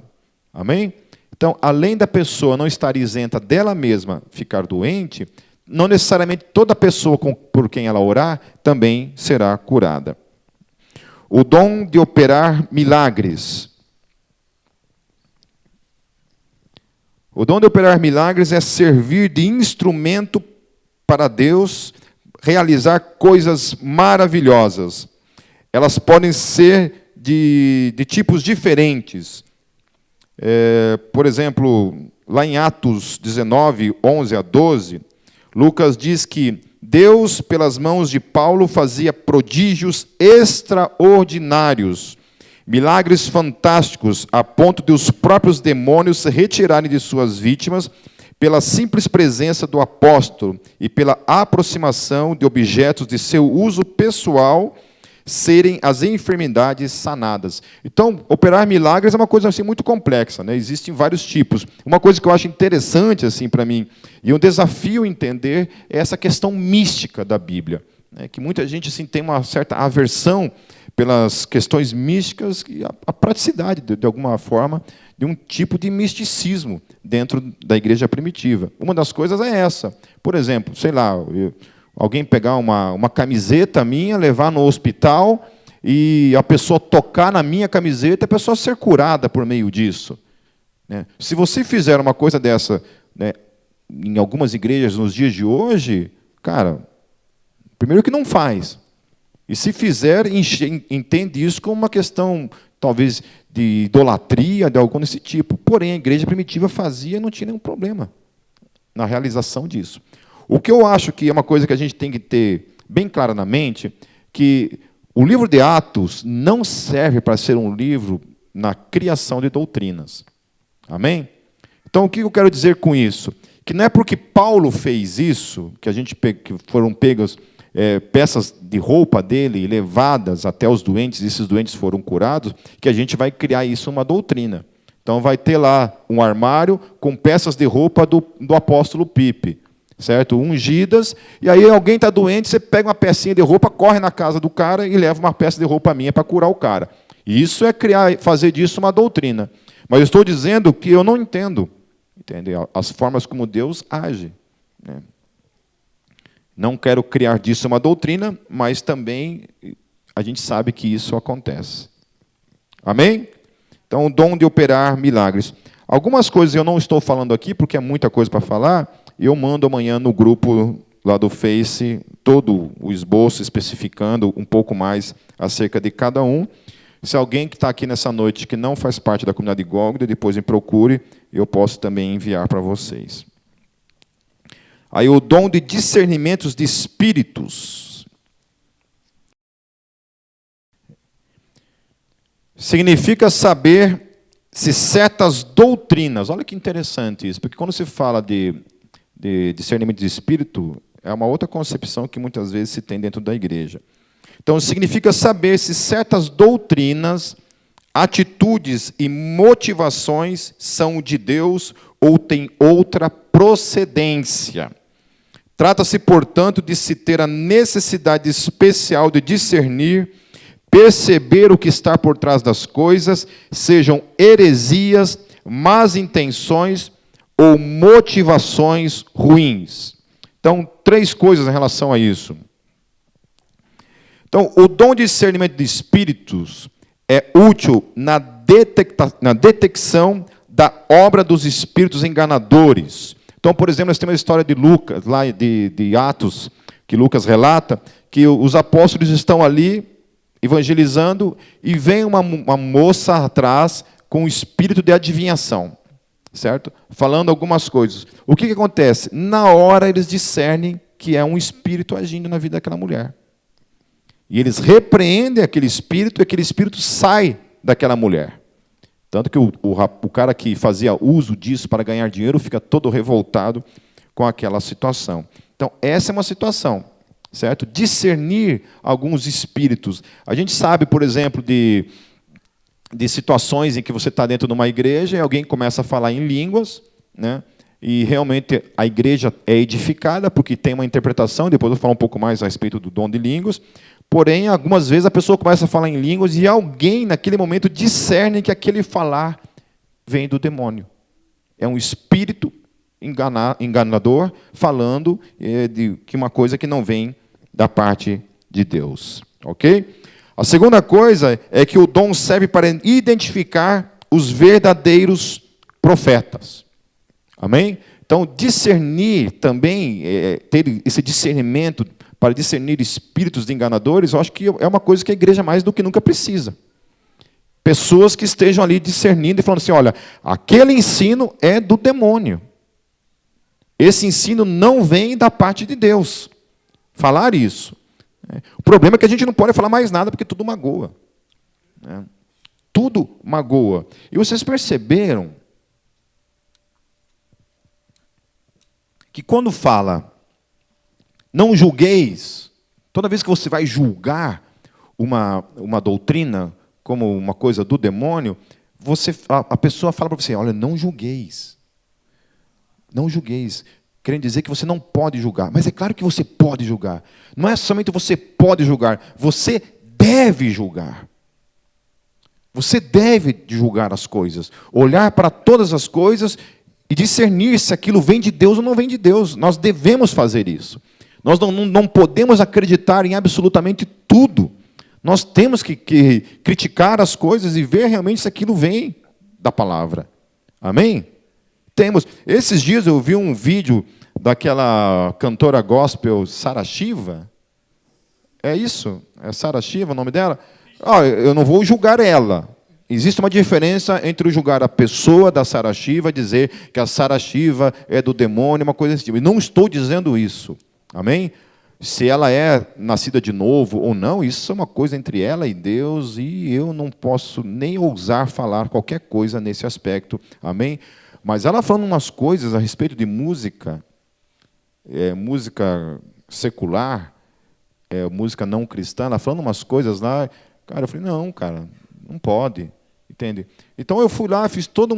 Amém? Então, além da pessoa não estar isenta dela mesma ficar doente, não necessariamente toda pessoa por quem ela orar também será curada. O dom de operar milagres. O dom de operar milagres é servir de instrumento para Deus realizar coisas maravilhosas. Elas podem ser de tipos diferentes. Por exemplo, lá em Atos 19, 11 a 12, Lucas diz que Deus, pelas mãos de Paulo, fazia prodígios extraordinários, milagres fantásticos, a ponto de os próprios demônios se retirarem de suas vítimas pela simples presença do apóstolo e pela aproximação de objetos de seu uso pessoal serem as enfermidades sanadas. Então, operar milagres é uma coisa assim muito complexa, né? Existem vários tipos. Uma coisa que eu acho interessante assim para mim, e um desafio entender, é essa questão mística da Bíblia, né? Que muita gente assim tem uma certa aversão pelas questões místicas e a praticidade, de alguma forma, de um tipo de misticismo dentro da igreja primitiva. Uma das coisas é essa. Por exemplo, sei lá, alguém pegar uma camiseta minha, levar no hospital, e a pessoa tocar na minha camiseta, a pessoa ser curada por meio disso. Né? Se você fizer uma coisa dessa, né, em algumas igrejas nos dias de hoje, cara, primeiro que não faz. E se fizer, entende isso como uma questão, talvez, de idolatria, de algo desse tipo. Porém, a igreja primitiva fazia e não tinha nenhum problema na realização disso. O que eu acho que é uma coisa que a gente tem que ter bem clara na mente, que o livro de Atos não serve para ser um livro na criação de doutrinas. Amém? Então, o que eu quero dizer com isso? Que não é porque Paulo fez isso, que foram pegas peças de roupa dele levadas até os doentes, e esses doentes foram curados, que a gente vai criar isso uma doutrina. Então, vai ter lá um armário com peças de roupa do apóstolo Pipe, certo? Ungidas, e aí alguém está doente, você pega uma pecinha de roupa, corre na casa do cara e leva uma peça de roupa minha para curar o cara. Isso é fazer disso uma doutrina. Mas eu estou dizendo que eu não entendo, entendeu? As formas como Deus age, né? Não quero criar disso uma doutrina, mas também a gente sabe que isso acontece. Amém? Então, o dom de operar milagres. Algumas coisas eu não estou falando aqui, porque é muita coisa para falar, e eu mando amanhã no grupo lá do Face todo o esboço especificando um pouco mais acerca de cada um. Se alguém que está aqui nessa noite que não faz parte da comunidade Gólgota, depois me procure, eu posso também enviar para vocês. Aí o dom de discernimentos de espíritos. Significa saber se certas doutrinas... Olha que interessante isso, porque quando se fala de discernimento de espírito, é uma outra concepção que muitas vezes se tem dentro da igreja. Então, significa saber se certas doutrinas, atitudes e motivações são de Deus ou têm outra procedência. Trata-se, portanto, de se ter a necessidade especial de discernir, perceber o que está por trás das coisas, sejam heresias, más intenções ou motivações ruins. Então, 3 coisas em relação a isso. Então, o dom de discernimento de espíritos é útil na detecção da obra dos espíritos enganadores. Então, por exemplo, nós temos a história de Lucas, lá de Atos, que Lucas relata, que os apóstolos estão ali evangelizando e vem uma moça atrás com o espírito de adivinhação, certo? Falando algumas coisas. O que acontece? Na hora eles discernem que é um espírito agindo na vida daquela mulher. E eles repreendem aquele espírito e aquele espírito sai daquela mulher. Tanto que o cara que fazia uso disso para ganhar dinheiro fica todo revoltado com aquela situação. Então, essa é uma situação, certo? Discernir alguns espíritos. A gente sabe, por exemplo, de situações em que você está dentro de uma igreja e alguém começa a falar em línguas, né? E realmente a igreja é edificada porque tem uma interpretação, depois eu vou falar um pouco mais a respeito do dom de línguas, porém, algumas vezes a pessoa começa a falar em línguas e alguém, naquele momento, discerne que aquele falar vem do demônio. É um espírito enganador falando de uma coisa que não vem da parte de Deus. Ok? A segunda coisa é que o dom serve para identificar os verdadeiros profetas. Amém? Então, discernir também, ter esse discernimento para discernir espíritos de enganadores, eu acho que é uma coisa que a igreja mais do que nunca precisa. Pessoas que estejam ali discernindo e falando assim, olha, aquele ensino é do demônio. Esse ensino não vem da parte de Deus. Falar isso. O problema é que a gente não pode falar mais nada, porque tudo magoa. Tudo magoa. E vocês perceberam que quando fala, não julgueis, toda vez que você vai julgar uma doutrina como uma coisa do demônio, a pessoa fala para você, olha, não julgueis. Não julgueis. Querendo dizer que você não pode julgar. Mas é claro que você pode julgar. Não é somente você pode julgar, você deve julgar. Você deve julgar as coisas. Olhar para todas as coisas e discernir se aquilo vem de Deus ou não vem de Deus. Nós devemos fazer isso. Nós não podemos acreditar em absolutamente tudo. Nós temos que criticar as coisas e ver realmente se aquilo vem da palavra. Amém? Temos. Esses dias eu vi um vídeo daquela cantora gospel Sarah Shiva. É isso? É Sarah Shiva o nome dela? Eu não vou julgar ela. Existe uma diferença entre julgar a pessoa da Sarah Shiva, dizer que a Sarah Shiva é do demônio, uma coisa desse tipo. E não estou dizendo isso. Amém? Se ela é nascida de novo ou não, isso é uma coisa entre ela e Deus, e eu não posso nem ousar falar qualquer coisa nesse aspecto. Amém? Mas ela falando umas coisas a respeito de música, música secular, música não cristã, ela falando umas coisas lá, cara, eu falei, não, cara, não pode. Entende? Então eu fui lá, fiz todo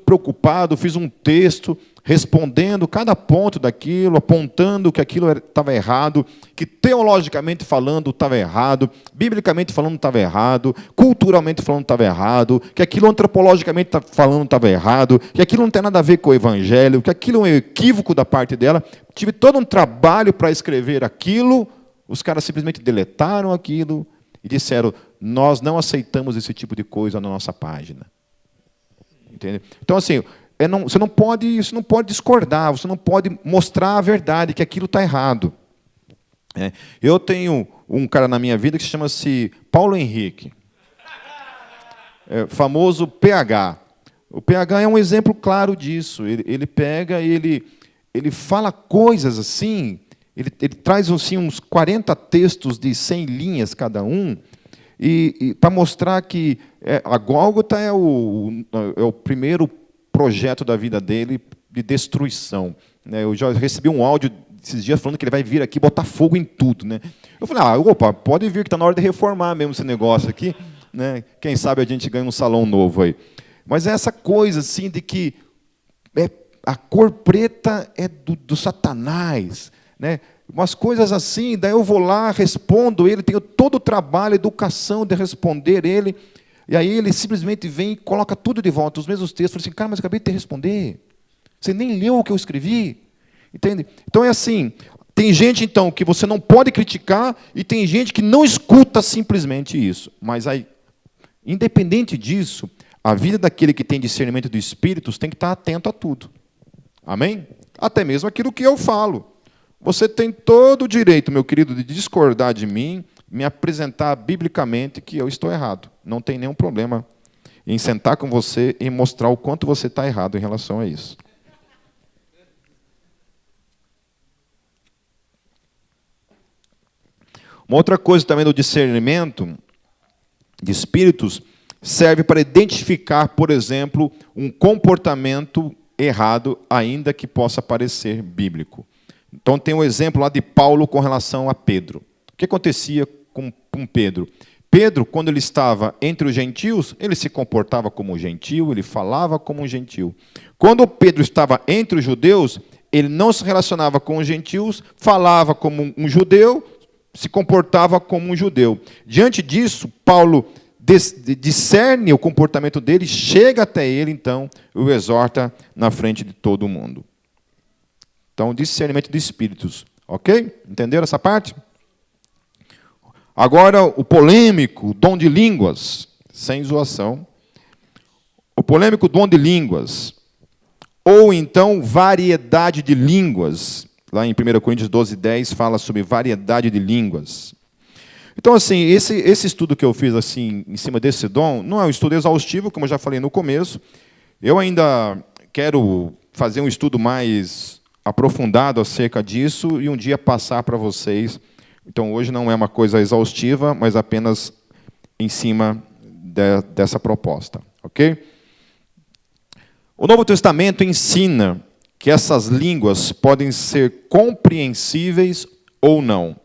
preocupado, fiz um texto respondendo cada ponto daquilo, apontando que aquilo estava errado, que teologicamente falando estava errado, biblicamente falando estava errado, culturalmente falando estava errado, que aquilo antropologicamente falando estava errado, que aquilo não tem nada a ver com o evangelho, que aquilo é um equívoco da parte dela. Tive todo um trabalho para escrever aquilo, os caras simplesmente deletaram aquilo e disseram, nós não aceitamos esse tipo de coisa na nossa página. Entende? Então, assim, você não pode discordar, você não pode mostrar a verdade, que aquilo está errado. Eu tenho um cara na minha vida que chama-se Paulo Henrique, famoso PH. O PH é um exemplo claro disso. Ele pega, ele fala coisas assim, ele traz assim, uns 40 textos de 100 linhas cada um, e para mostrar que a Gólgota é o primeiro projeto da vida dele de destruição. Eu já recebi um áudio esses dias falando que ele vai vir aqui botar fogo em tudo. Eu falei, opa, pode vir, que está na hora de reformar mesmo esse negócio aqui. Quem sabe a gente ganha um salão novo aí. Mas é essa coisa assim de que a cor preta é do Satanás. Umas coisas assim, daí eu vou lá, respondo ele, tenho todo o trabalho, a educação de responder ele, e aí ele simplesmente vem e coloca tudo de volta, os mesmos textos. Eu falei assim, cara, mas eu acabei de te responder. Você nem leu o que eu escrevi. Entende? Então é assim, tem gente então que você não pode criticar e tem gente que não escuta simplesmente isso. Mas aí, independente disso, a vida daquele que tem discernimento dos espíritos tem que estar atento a tudo. Amém? Até mesmo aquilo que eu falo. Você tem todo o direito, meu querido, de discordar de mim, me apresentar biblicamente que eu estou errado. Não tem nenhum problema em sentar com você e mostrar o quanto você está errado em relação a isso. Uma outra coisa também do discernimento de espíritos serve para identificar, por exemplo, um comportamento errado, ainda que possa parecer bíblico. Então tem um exemplo lá de Paulo com relação a Pedro. O que acontecia com Pedro? Pedro, quando ele estava entre os gentios, ele se comportava como um gentio, ele falava como um gentio. Quando Pedro estava entre os judeus, ele não se relacionava com os gentios, falava como um judeu, se comportava como um judeu. Diante disso, Paulo discerne o comportamento dele, chega até ele, então, o exorta na frente de todo mundo. Então, discernimento de espíritos. Ok? Entenderam essa parte? Agora, o polêmico dom de línguas, sem zoação. O polêmico dom de línguas, ou então variedade de línguas. Lá em 1 Coríntios 12:10 fala sobre variedade de línguas. Então, assim, esse estudo que eu fiz assim, em cima desse dom, não é um estudo exaustivo, como eu já falei no começo. Eu ainda quero fazer um estudo mais aprofundado acerca disso e um dia passar para vocês. Então, hoje não é uma coisa exaustiva, mas apenas em cima dessa proposta. Ok? O Novo Testamento ensina que essas línguas podem ser compreensíveis ou não.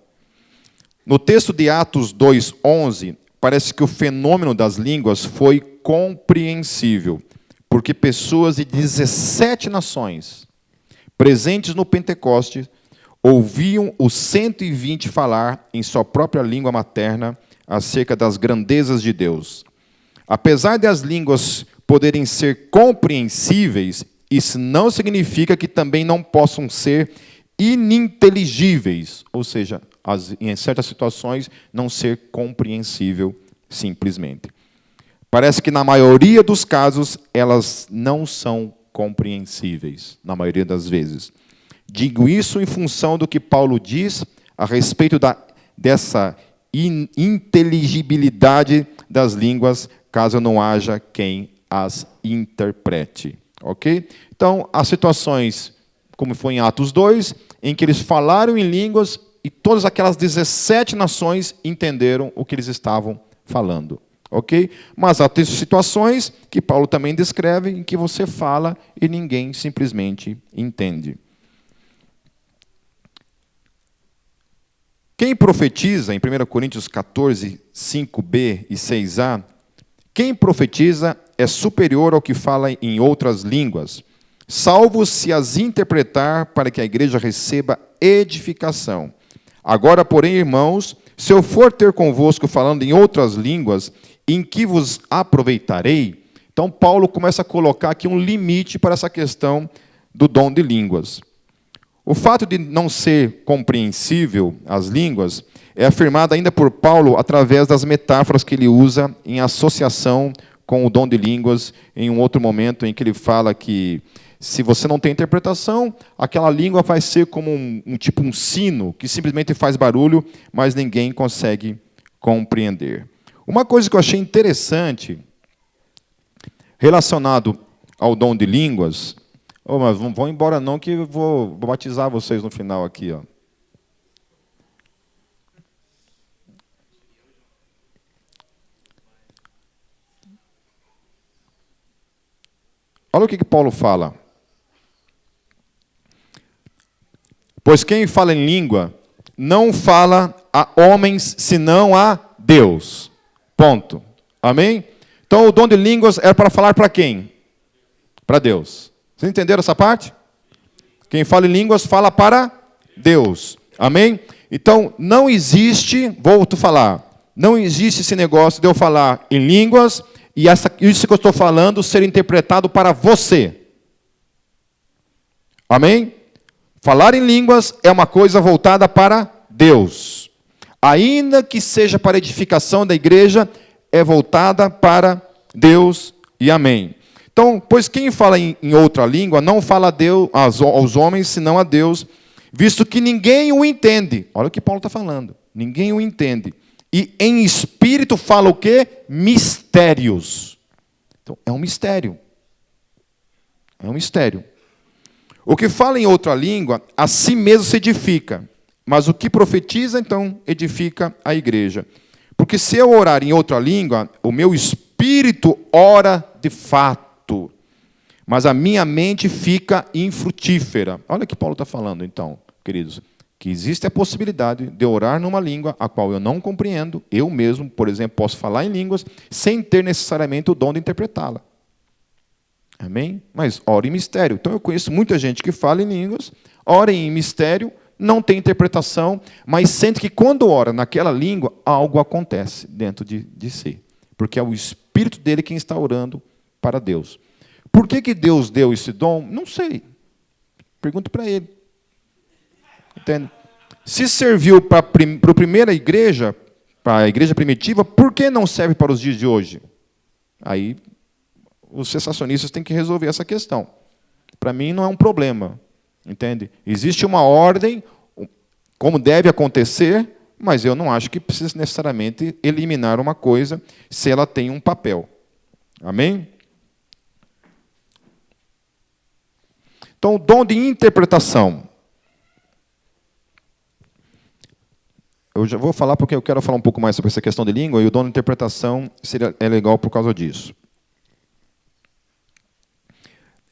No texto de Atos 2:11, parece que o fenômeno das línguas foi compreensível, porque pessoas de 17 nações, presentes no Pentecostes, ouviam os 120 falar em sua própria língua materna acerca das grandezas de Deus. Apesar de as línguas poderem ser compreensíveis, isso não significa que também não possam ser ininteligíveis, ou seja, em certas situações, não ser compreensível simplesmente. Parece que na maioria dos casos, elas não são compreensíveis, na maioria das vezes. Digo isso em função do que Paulo diz a respeito dessa inteligibilidade das línguas, caso não haja quem as interprete. Ok? Então, há situações, como foi em Atos 2, em que eles falaram em línguas e todas aquelas 17 nações entenderam o que eles estavam falando. Ok? Mas há situações que Paulo também descreve em que você fala e ninguém simplesmente entende. Quem profetiza, em 1 Coríntios 14, 5b e 6a, quem profetiza é superior ao que fala em outras línguas, salvo se as interpretar para que a igreja receba edificação. Agora, porém, irmãos, se eu for ter convosco falando em outras línguas, em que vos aproveitarei? Então, Paulo começa a colocar aqui um limite para essa questão do dom de línguas. O fato de não ser compreensível as línguas é afirmado ainda por Paulo através das metáforas que ele usa em associação com o dom de línguas em um outro momento em que ele fala que se você não tem interpretação, aquela língua vai ser como tipo um sino, que simplesmente faz barulho, mas ninguém consegue compreender. Uma coisa que eu achei interessante, relacionado ao dom de línguas, mas não vão embora não, que eu vou batizar vocês no final aqui, ó. Olha o que Paulo fala. Pois quem fala em língua não fala a homens, senão a Deus. Ponto. Amém? Então, o dom de línguas era para falar para quem? Para Deus. Vocês entenderam essa parte? Quem fala em línguas fala para Deus. Amém? Então, não existe, volto a falar, não existe esse negócio de eu falar em línguas e isso que eu estou falando ser interpretado para você. Amém? Falar em línguas é uma coisa voltada para Deus. Ainda que seja para edificação da igreja, é voltada para Deus e amém. Então, pois quem fala em outra língua não fala a Deus, aos homens, senão a Deus, visto que ninguém o entende. Olha o que Paulo está falando. Ninguém o entende. E em espírito fala o quê? Mistérios. Então, é um mistério. É um mistério. O que fala em outra língua, a si mesmo se edifica. Mas o que profetiza, então, edifica a igreja. Porque se eu orar em outra língua, o meu espírito ora de fato. Mas a minha mente fica infrutífera. Olha o que Paulo está falando, então, queridos. Que existe a possibilidade de orar numa língua a qual eu não compreendo. Eu mesmo, por exemplo, posso falar em línguas sem ter necessariamente o dom de interpretá-la. Amém? Mas ora em mistério. Então eu conheço muita gente que fala em línguas, ora em mistério, não tem interpretação, mas sente que quando ora naquela língua, algo acontece dentro de si. Porque é o espírito dele quem está orando para Deus. Por que Deus deu esse dom? Não sei. Pergunto para ele. Entende? Se serviu para a primeira igreja, para a igreja primitiva, por que não serve para os dias de hoje? Aí os cessacionistas têm que resolver essa questão. Para mim não é um problema. Entende? Existe uma ordem, como deve acontecer, mas eu não acho que precisa necessariamente eliminar uma coisa se ela tem um papel. Amém? Então, o dom de interpretação. Eu já vou falar porque eu quero falar um pouco mais sobre essa questão de língua, e o dom de interpretação é legal por causa disso.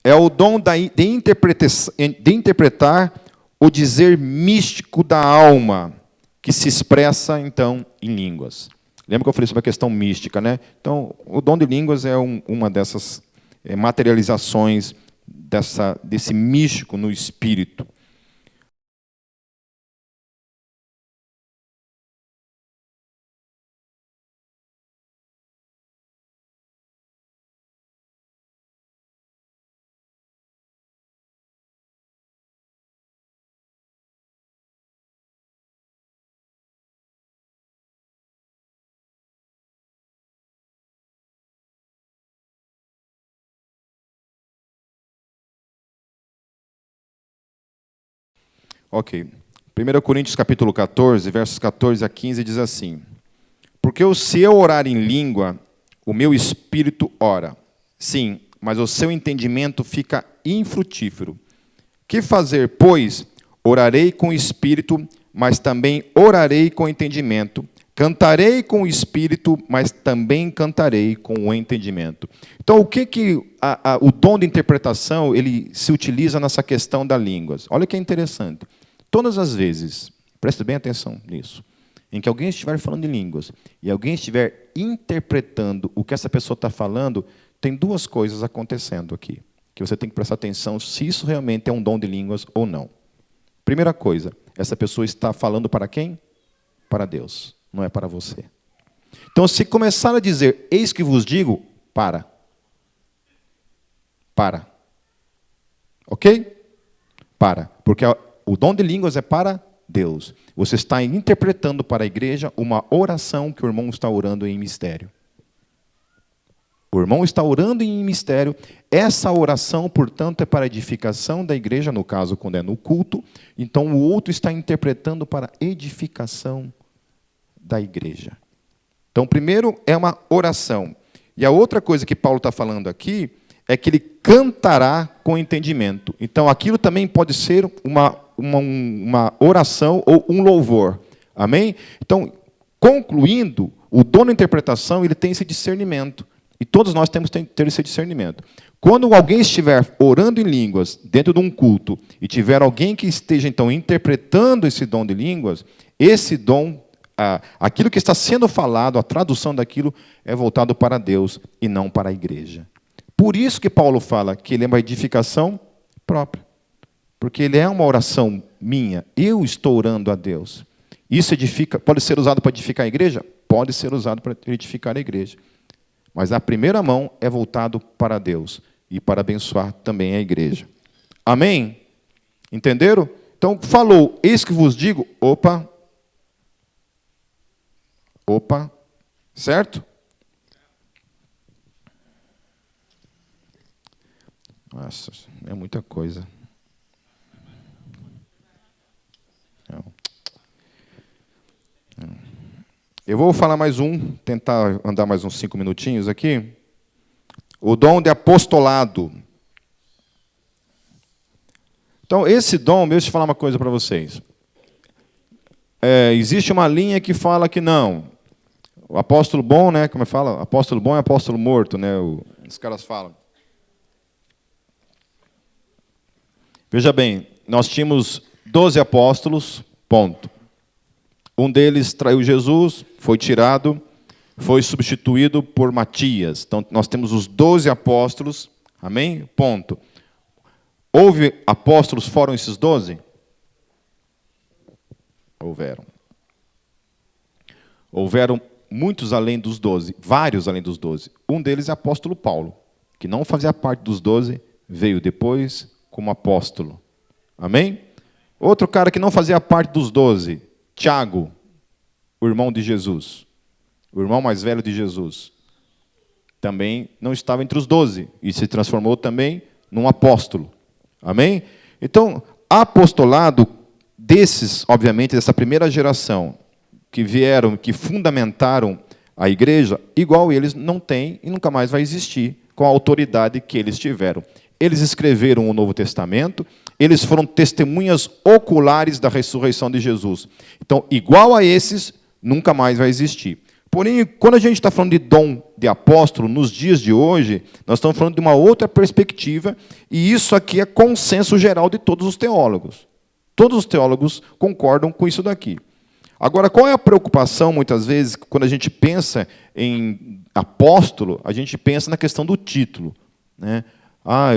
É o dom de interpretar o dizer místico da alma, que se expressa, então, em línguas. Lembra que eu falei sobre a questão mística, né? Então, o dom de línguas é uma dessas materializações desse místico no espírito. Ok. 1 Coríntios capítulo 14, versos 14 a 15, diz assim: Porque se eu orar em língua, o meu espírito ora. Sim, mas o seu entendimento fica infrutífero. Que fazer, pois? Orarei com o espírito, mas também orarei com o entendimento. Cantarei com o espírito, mas também cantarei com o entendimento. Então, o que o dom de interpretação ele se utiliza nessa questão das línguas? Olha que é interessante. Todas as vezes, preste bem atenção nisso, em que alguém estiver falando em línguas e alguém estiver interpretando o que essa pessoa está falando, tem duas coisas acontecendo aqui, que você tem que prestar atenção se isso realmente é um dom de línguas ou não. Primeira coisa, essa pessoa está falando para quem? Para Deus, não é para você. Então, se começar a dizer, eis que vos digo, para. Ok? Para. Porque o dom de línguas é para Deus. Você está interpretando para a igreja uma oração que o irmão está orando em mistério. O irmão está orando em mistério. Essa oração, portanto, é para a edificação da igreja, no caso, quando é no culto. Então, o outro está interpretando para a edificação da igreja. Então, primeiro é uma oração. E a outra coisa que Paulo está falando aqui é que ele cantará com entendimento. Então, aquilo também pode ser uma oração ou um louvor. Amém? Então, concluindo, o dom da interpretação, ele tem esse discernimento. E todos nós temos que ter esse discernimento. Quando alguém estiver orando em línguas dentro de um culto e tiver alguém que esteja, então, interpretando esse dom de línguas, esse dom, aquilo que está sendo falado, a tradução daquilo, é voltado para Deus e não para a igreja. Por isso que Paulo fala que ele é uma edificação própria. Porque ele é uma oração minha. Eu estou orando a Deus. Isso pode ser usado para edificar a igreja? Pode ser usado para edificar a igreja. Mas a primeira mão é voltado para Deus e para abençoar também a igreja. Amém? Entenderam? Então, falou, eis que vos digo, opa, certo? Nossa, é muita coisa. Não. Eu vou falar mais tentar andar mais uns 5 minutinhos aqui. O dom de apostolado. Então, esse dom, deixa eu falar uma coisa para vocês. Existe uma linha que fala que não. O apóstolo bom, né? Como fala? Apóstolo bom é apóstolo morto, né? Os caras falam. Veja bem, nós tínhamos 12 apóstolos, ponto. Um deles traiu Jesus, foi tirado, foi substituído por Matias. Então, nós temos os 12 apóstolos, amém? Ponto. Houve apóstolos fora esses 12? Houveram. Houveram muitos além dos 12, vários além dos 12. Um deles é o apóstolo Paulo, que não fazia parte dos 12, veio depois como apóstolo. Amém? Outro cara que não fazia parte dos 12, Tiago, o irmão de Jesus, o irmão mais velho de Jesus, também não estava entre os 12 e se transformou também num apóstolo. Amém? Então, apostolado desses, obviamente, dessa primeira geração, que vieram, que fundamentaram a igreja, igual eles não têm e nunca mais vai existir com a autoridade que eles tiveram. Eles escreveram o Novo Testamento, eles foram testemunhas oculares da ressurreição de Jesus. Então, igual a esses, nunca mais vai existir. Porém, quando a gente está falando de dom de apóstolo, nos dias de hoje, nós estamos falando de uma outra perspectiva, e isso aqui é consenso geral de todos os teólogos. Todos os teólogos concordam com isso daqui. Agora, qual é a preocupação, muitas vezes, quando a gente pensa em apóstolo, a gente pensa na questão do título, né?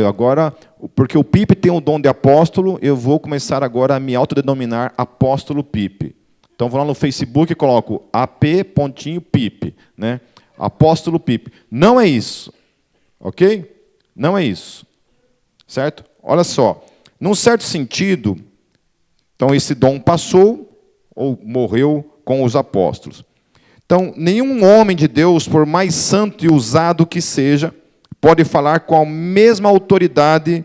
Agora, porque o Pipe tem o dom de apóstolo, eu vou começar agora a me autodenominar apóstolo Pipe. Então, vou lá no Facebook e coloco ap.pipe, né? Apóstolo Pipe. Não é isso, ok? Não é isso, certo? Olha só, num certo sentido, então esse dom passou ou morreu com os apóstolos. Então, nenhum homem de Deus, por mais santo e usado que seja, pode falar com a mesma autoridade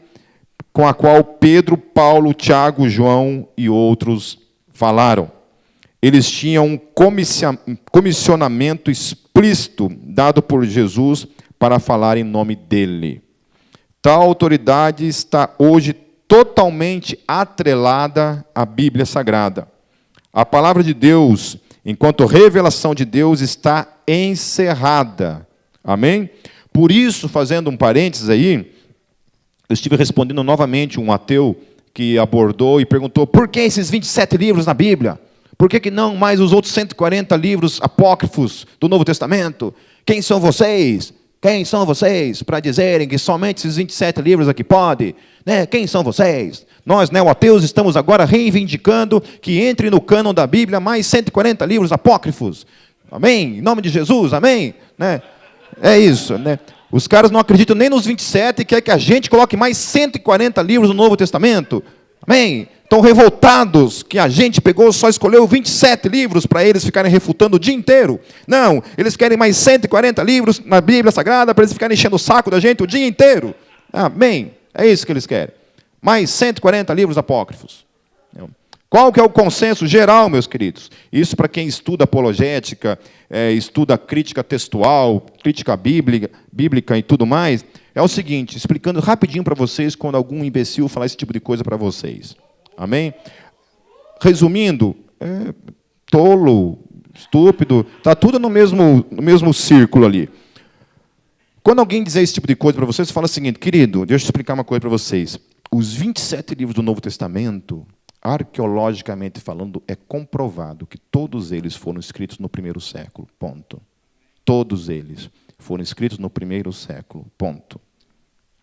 com a qual Pedro, Paulo, Tiago, João e outros falaram. Eles tinham um comissionamento explícito dado por Jesus para falar em nome dele. Tal autoridade está hoje totalmente atrelada à Bíblia Sagrada. A palavra de Deus, enquanto revelação de Deus, está encerrada. Amém? Por isso, fazendo um parênteses aí, eu estive respondendo novamente um ateu que abordou e perguntou: por que esses 27 livros na Bíblia? Por que não mais os outros 140 livros apócrifos do Novo Testamento? Quem são vocês? Quem são vocês para dizerem que somente esses 27 livros aqui pode? Né? Quem são vocês? Nós, neo-ateus, estamos agora reivindicando que entre no cânon da Bíblia mais 140 livros apócrifos. Amém? Em nome de Jesus, amém? Né? É isso, né? Os caras não acreditam nem nos 27 e querem que a gente coloque mais 140 livros no Novo Testamento. Amém? Estão revoltados que a gente pegou, só escolheu 27 livros para eles ficarem refutando o dia inteiro. Não, eles querem mais 140 livros na Bíblia Sagrada para eles ficarem enchendo o saco da gente o dia inteiro. Amém. É isso que eles querem. Mais 140 livros apócrifos. Qual que é o consenso geral, meus queridos? Isso para quem estuda apologética, estuda crítica textual, crítica bíblica e tudo mais, é o seguinte, explicando rapidinho para vocês quando algum imbecil falar esse tipo de coisa para vocês. Amém? Resumindo, tolo, estúpido, está tudo no mesmo círculo ali. Quando alguém dizer esse tipo de coisa para vocês, você fala o seguinte, querido, deixa eu explicar uma coisa para vocês. Os 27 livros do Novo Testamento, arqueologicamente falando, é comprovado que todos eles foram escritos no primeiro século. Ponto. Todos eles foram escritos no primeiro século. Ponto.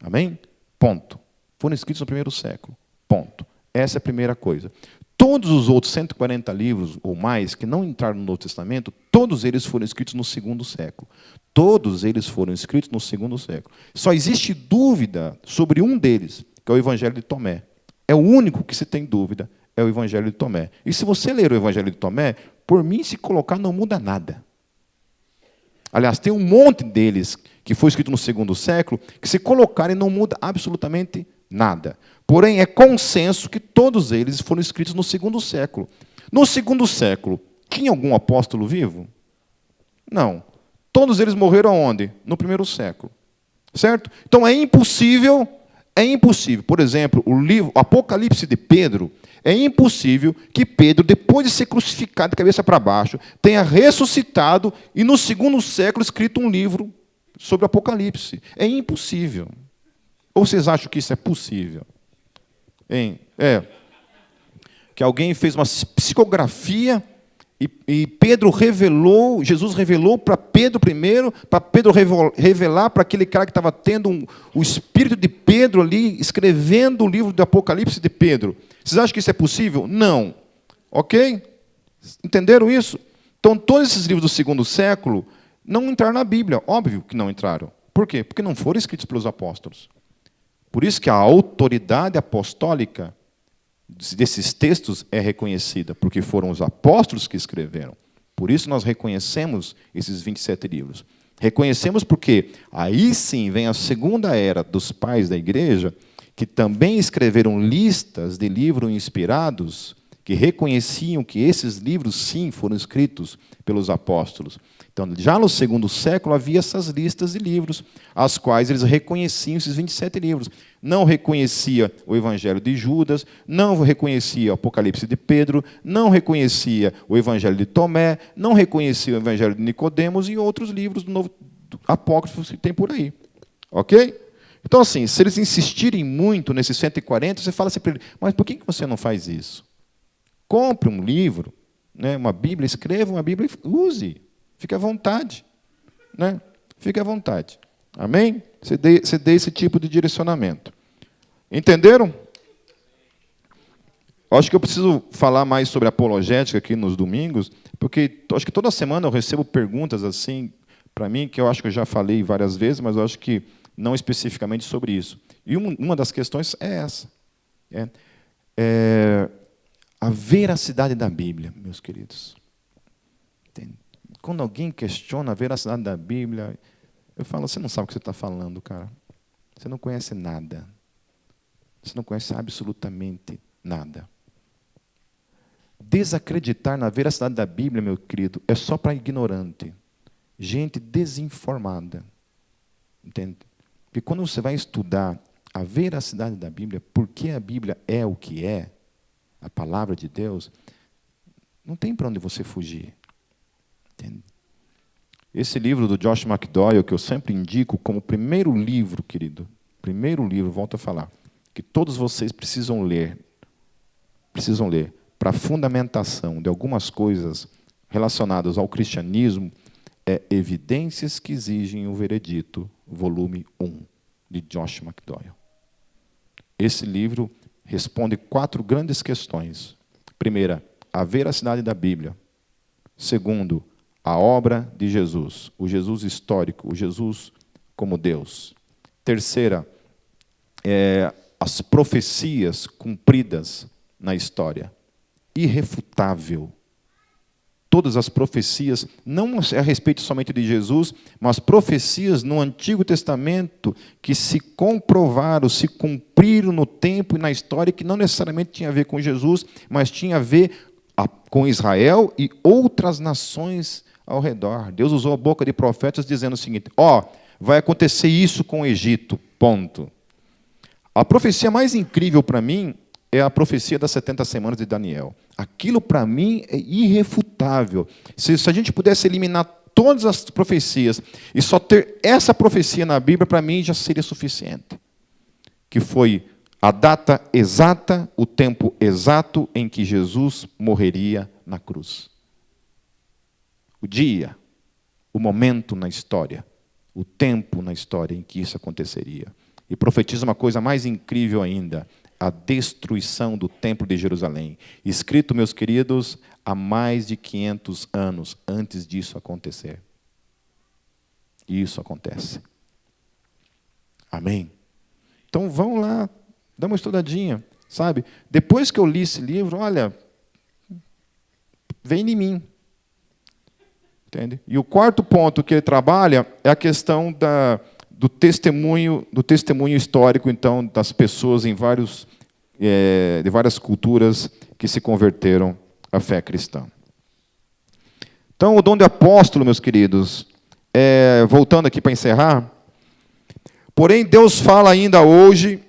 Amém? Ponto. Foram escritos no primeiro século. Ponto. Essa é a primeira coisa. Todos os outros 140 livros ou mais que não entraram no Novo Testamento, todos eles foram escritos no segundo século. Todos eles foram escritos no segundo século. Só existe dúvida sobre um deles, que é o Evangelho de Tomé. É o único que se tem dúvida, é o Evangelho de Tomé. E se você ler o Evangelho de Tomé, por mim, se colocar, não muda nada. Aliás, tem um monte deles que foi escrito no segundo século, que se colocarem não muda absolutamente nada. Porém, é consenso que todos eles foram escritos no segundo século. No segundo século, tinha algum apóstolo vivo? Não. Todos eles morreram onde? No primeiro século. Certo? Então é impossível, por exemplo, o livro Apocalipse de Pedro, é impossível que Pedro, depois de ser crucificado de cabeça para baixo, tenha ressuscitado e no segundo século escrito um livro sobre Apocalipse. É impossível. Ou vocês acham que isso é possível? Que alguém fez uma psicografia e Pedro revelou, Jesus revelou para Pedro primeiro, para Pedro revelar para aquele cara que estava tendo o espírito de Pedro ali, escrevendo o livro do Apocalipse de Pedro. Vocês acham que isso é possível? Não. Ok? Entenderam isso? Então, todos esses livros do segundo século não entraram na Bíblia. Óbvio que não entraram. Por quê? Porque não foram escritos pelos apóstolos. Por isso que a autoridade apostólica desses textos é reconhecida, porque foram os apóstolos que escreveram. Por isso nós reconhecemos esses 27 livros. Reconhecemos porque aí sim vem a segunda era dos pais da igreja, que também escreveram listas de livros inspirados, que reconheciam que esses livros sim foram escritos pelos apóstolos. Então, já no segundo século havia essas listas de livros, as quais eles reconheciam esses 27 livros. Não reconhecia o Evangelho de Judas, não reconhecia o Apocalipse de Pedro, não reconhecia o Evangelho de Tomé, não reconhecia o Evangelho de Nicodemos e outros livros do Novo apócrifos que tem por aí. Ok? Então, assim, se eles insistirem muito nesses 140, você fala assim para eles, mas por que você não faz isso? Compre um livro, né, uma Bíblia, escreva uma Bíblia e use. Fique à vontade. Né? Fique à vontade. Amém? Você dê esse tipo de direcionamento. Entenderam? Acho que eu preciso falar mais sobre apologética aqui nos domingos, porque acho que toda semana eu recebo perguntas assim para mim, que eu acho que eu já falei várias vezes, mas eu acho que não especificamente sobre isso. E uma das questões é essa. A veracidade da Bíblia, meus queridos. Quando alguém questiona a veracidade da Bíblia, eu falo, você não sabe o que você está falando, cara. Você não conhece nada. Você não conhece absolutamente nada. Desacreditar na veracidade da Bíblia, meu querido, é só para ignorante. Gente desinformada. Entende? Porque quando você vai estudar a veracidade da Bíblia, por que a Bíblia é o que é, a palavra de Deus, não tem para onde você fugir. Entende? Esse livro do Josh McDowell, que eu sempre indico como primeiro livro, querido, volto a falar, que todos vocês precisam ler para fundamentação de algumas coisas relacionadas ao cristianismo, é Evidências que Exigem o Veredito, volume 1, de Josh McDowell. Esse livro responde 4 grandes questões. Primeira, a veracidade da Bíblia. Segundo, a obra de Jesus, o Jesus histórico, o Jesus como Deus. Terceira, as profecias cumpridas na história. Irrefutável. Todas as profecias, não a respeito somente de Jesus, mas profecias no Antigo Testamento que se comprovaram, se cumpriram no tempo e na história, que não necessariamente tinha a ver com Jesus, mas tinha a ver com Israel e outras nações ao redor. Deus usou a boca de profetas dizendo o seguinte: vai acontecer isso com o Egito, ponto. A profecia mais incrível para mim é a profecia das 70 semanas de Daniel. Aquilo, para mim, é irrefutável. Se a gente pudesse eliminar todas as profecias e só ter essa profecia na Bíblia, para mim já seria suficiente. Que foi a data exata, o tempo exato em que Jesus morreria na cruz. O dia, o momento na história, o tempo na história em que isso aconteceria. E profetiza uma coisa mais incrível ainda: a destruição do Templo de Jerusalém. Escrito, meus queridos, há mais de 500 anos antes disso acontecer. E isso acontece. Amém? Então vão lá, dá uma estudadinha, sabe? Depois que eu li esse livro, olha, vem em mim. Entende? E o quarto ponto que ele trabalha é a questão do testemunho histórico, então, das pessoas de várias culturas que se converteram à fé cristã. Então, o dom de apóstolo, meus queridos, voltando aqui para encerrar, porém, Deus fala ainda hoje,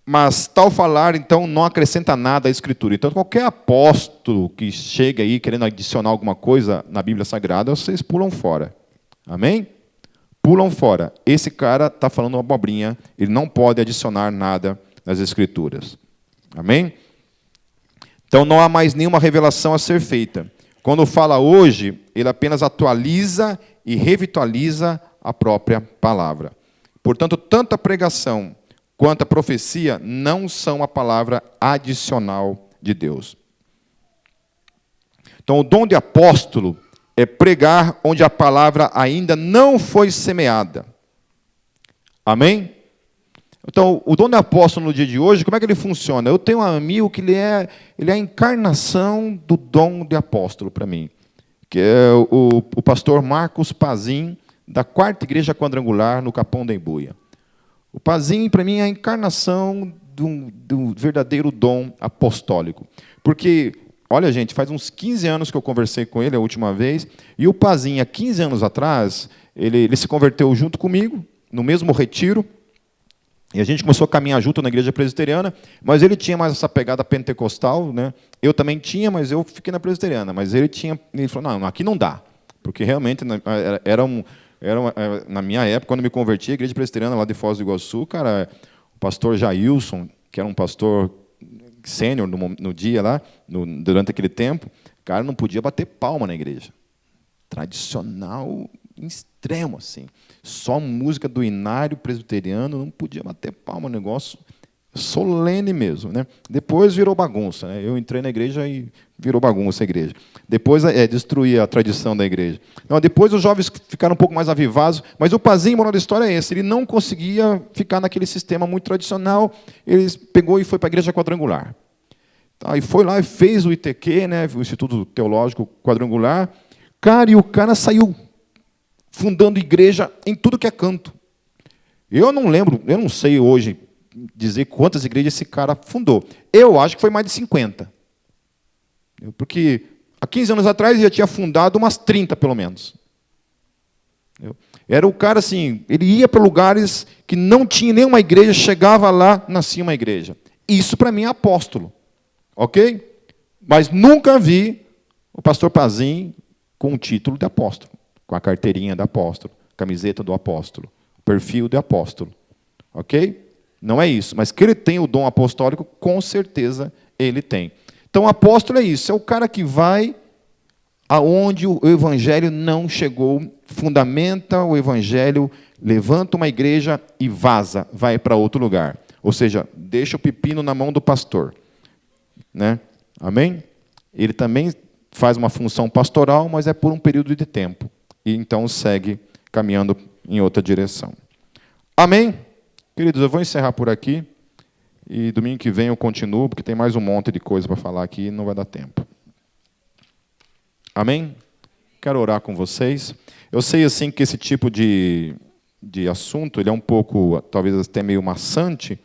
mas tal falar, então, não acrescenta nada à Escritura. Então, qualquer apóstolo que chega aí querendo adicionar alguma coisa na Bíblia Sagrada, vocês pulam fora. Amém? Pulam fora. Esse cara está falando uma abobrinha, ele não pode adicionar nada nas Escrituras. Amém? Então não há mais nenhuma revelação a ser feita. Quando fala hoje, ele apenas atualiza e revitaliza a própria palavra. Portanto, tanto a pregação quanto a profecia não são a palavra adicional de Deus. Então, o dom de apóstolo é pregar onde a palavra ainda não foi semeada. Amém? Então, o dom de apóstolo no dia de hoje, como é que ele funciona? Eu tenho um amigo que ele é a encarnação do dom de apóstolo para mim, que é o pastor Marcos Pazin, da 4ª Igreja Quadrangular, no Capão da Embuia. O Pazin, para mim, é a encarnação do verdadeiro dom apostólico. Porque, olha, gente, faz uns 15 anos que eu conversei com ele a última vez, e o Pazin, há 15 anos atrás, ele se converteu junto comigo, no mesmo retiro, e a gente começou a caminhar junto na igreja presbiteriana, mas ele tinha mais essa pegada pentecostal, né? Eu também tinha, mas eu fiquei na presbiteriana. Mas ele falou, não, aqui não dá. Porque realmente na minha época, quando eu me converti, a igreja presbiteriana lá de Foz do Iguaçu, cara, o pastor Jailson, que era um pastor sênior no dia lá, durante aquele tempo, cara, não podia bater palma na igreja. Tradicional extremo, assim. Só música do inário presbiteriano, não podia bater palma, um negócio solene mesmo, né? Depois virou bagunça, né? Eu entrei na igreja e virou bagunça a igreja. Depois destruí a tradição da igreja. Então, depois os jovens ficaram um pouco mais avivados, mas o Pazin, moral da história é esse, ele não conseguia ficar naquele sistema muito tradicional, ele pegou e foi para a igreja quadrangular. Tá, e foi lá e fez o ITQ, né, o Instituto Teológico Quadrangular. Cara, e o cara saiu fundando igreja em tudo que é canto. Eu não lembro, eu não sei hoje dizer quantas igrejas esse cara fundou. Eu acho que foi mais de 50. Porque há 15 anos atrás ele já tinha fundado umas 30, pelo menos. Era o cara assim, ele ia para lugares que não tinha nenhuma igreja, chegava lá, nascia uma igreja. Isso para mim é apóstolo. Ok? Mas nunca vi o pastor Pazin com o título de apóstolo, com a carteirinha de apóstolo, camiseta do apóstolo, perfil de apóstolo. Ok? Não é isso. Mas que ele tem o dom apostólico, com certeza ele tem. Então, o apóstolo é isso. É o cara que vai aonde o evangelho não chegou, fundamenta o evangelho, levanta uma igreja e vaza, vai para outro lugar. Ou seja, deixa o pepino na mão do pastor. Né? Amém? Ele também faz uma função pastoral, mas é por um período de tempo. E então segue caminhando em outra direção. Amém? Queridos, eu vou encerrar por aqui. E domingo que vem eu continuo, porque tem mais um monte de coisa para falar aqui e não vai dar tempo. Amém? Quero orar com vocês. Eu sei assim que esse tipo de assunto ele é um pouco, talvez até meio maçante,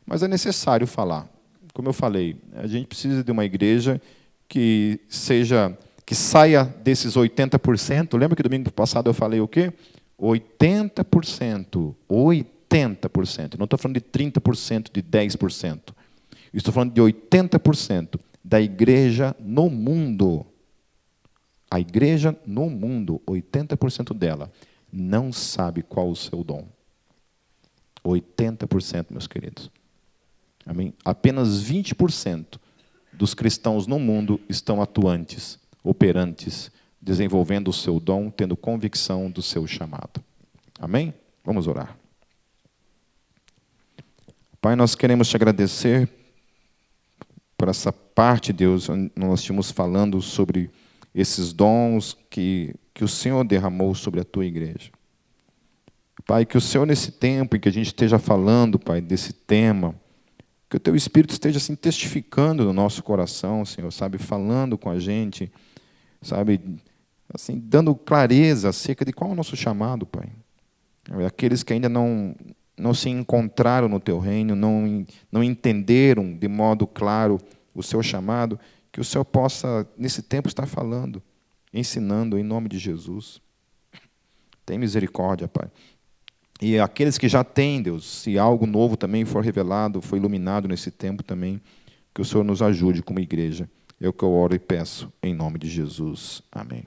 mas é necessário falar. Como eu falei, a gente precisa de uma igreja que saia desses 80%. Lembra que domingo passado eu falei o quê? 80%. 80%. Não estou falando de 30%, de 10%. Estou falando de 80% da igreja no mundo. A igreja no mundo, 80% dela, não sabe qual o seu dom. 80%, meus queridos. Amém? Apenas 20% dos cristãos no mundo estão atuantes, operantes, desenvolvendo o seu dom, tendo convicção do seu chamado. Amém? Vamos orar. Pai, nós queremos te agradecer por essa parte, Deus, onde nós estamos falando sobre esses dons que o Senhor derramou sobre a tua igreja. Pai, que o Senhor, nesse tempo em que a gente esteja falando, Pai, desse tema, que o teu Espírito esteja assim, testificando no nosso coração, Senhor, sabe, falando com a gente, sabe, assim, dando clareza acerca de qual é o nosso chamado, Pai. Aqueles que ainda não se encontraram no teu reino, não entenderam de modo claro o seu chamado, que o Senhor possa, nesse tempo, estar falando, ensinando em nome de Jesus. Tem misericórdia, Pai. E aqueles que já têm, Deus, se algo novo também for revelado, foi iluminado nesse tempo também, que o Senhor nos ajude como igreja. É o que eu oro e peço, em nome de Jesus. Amém.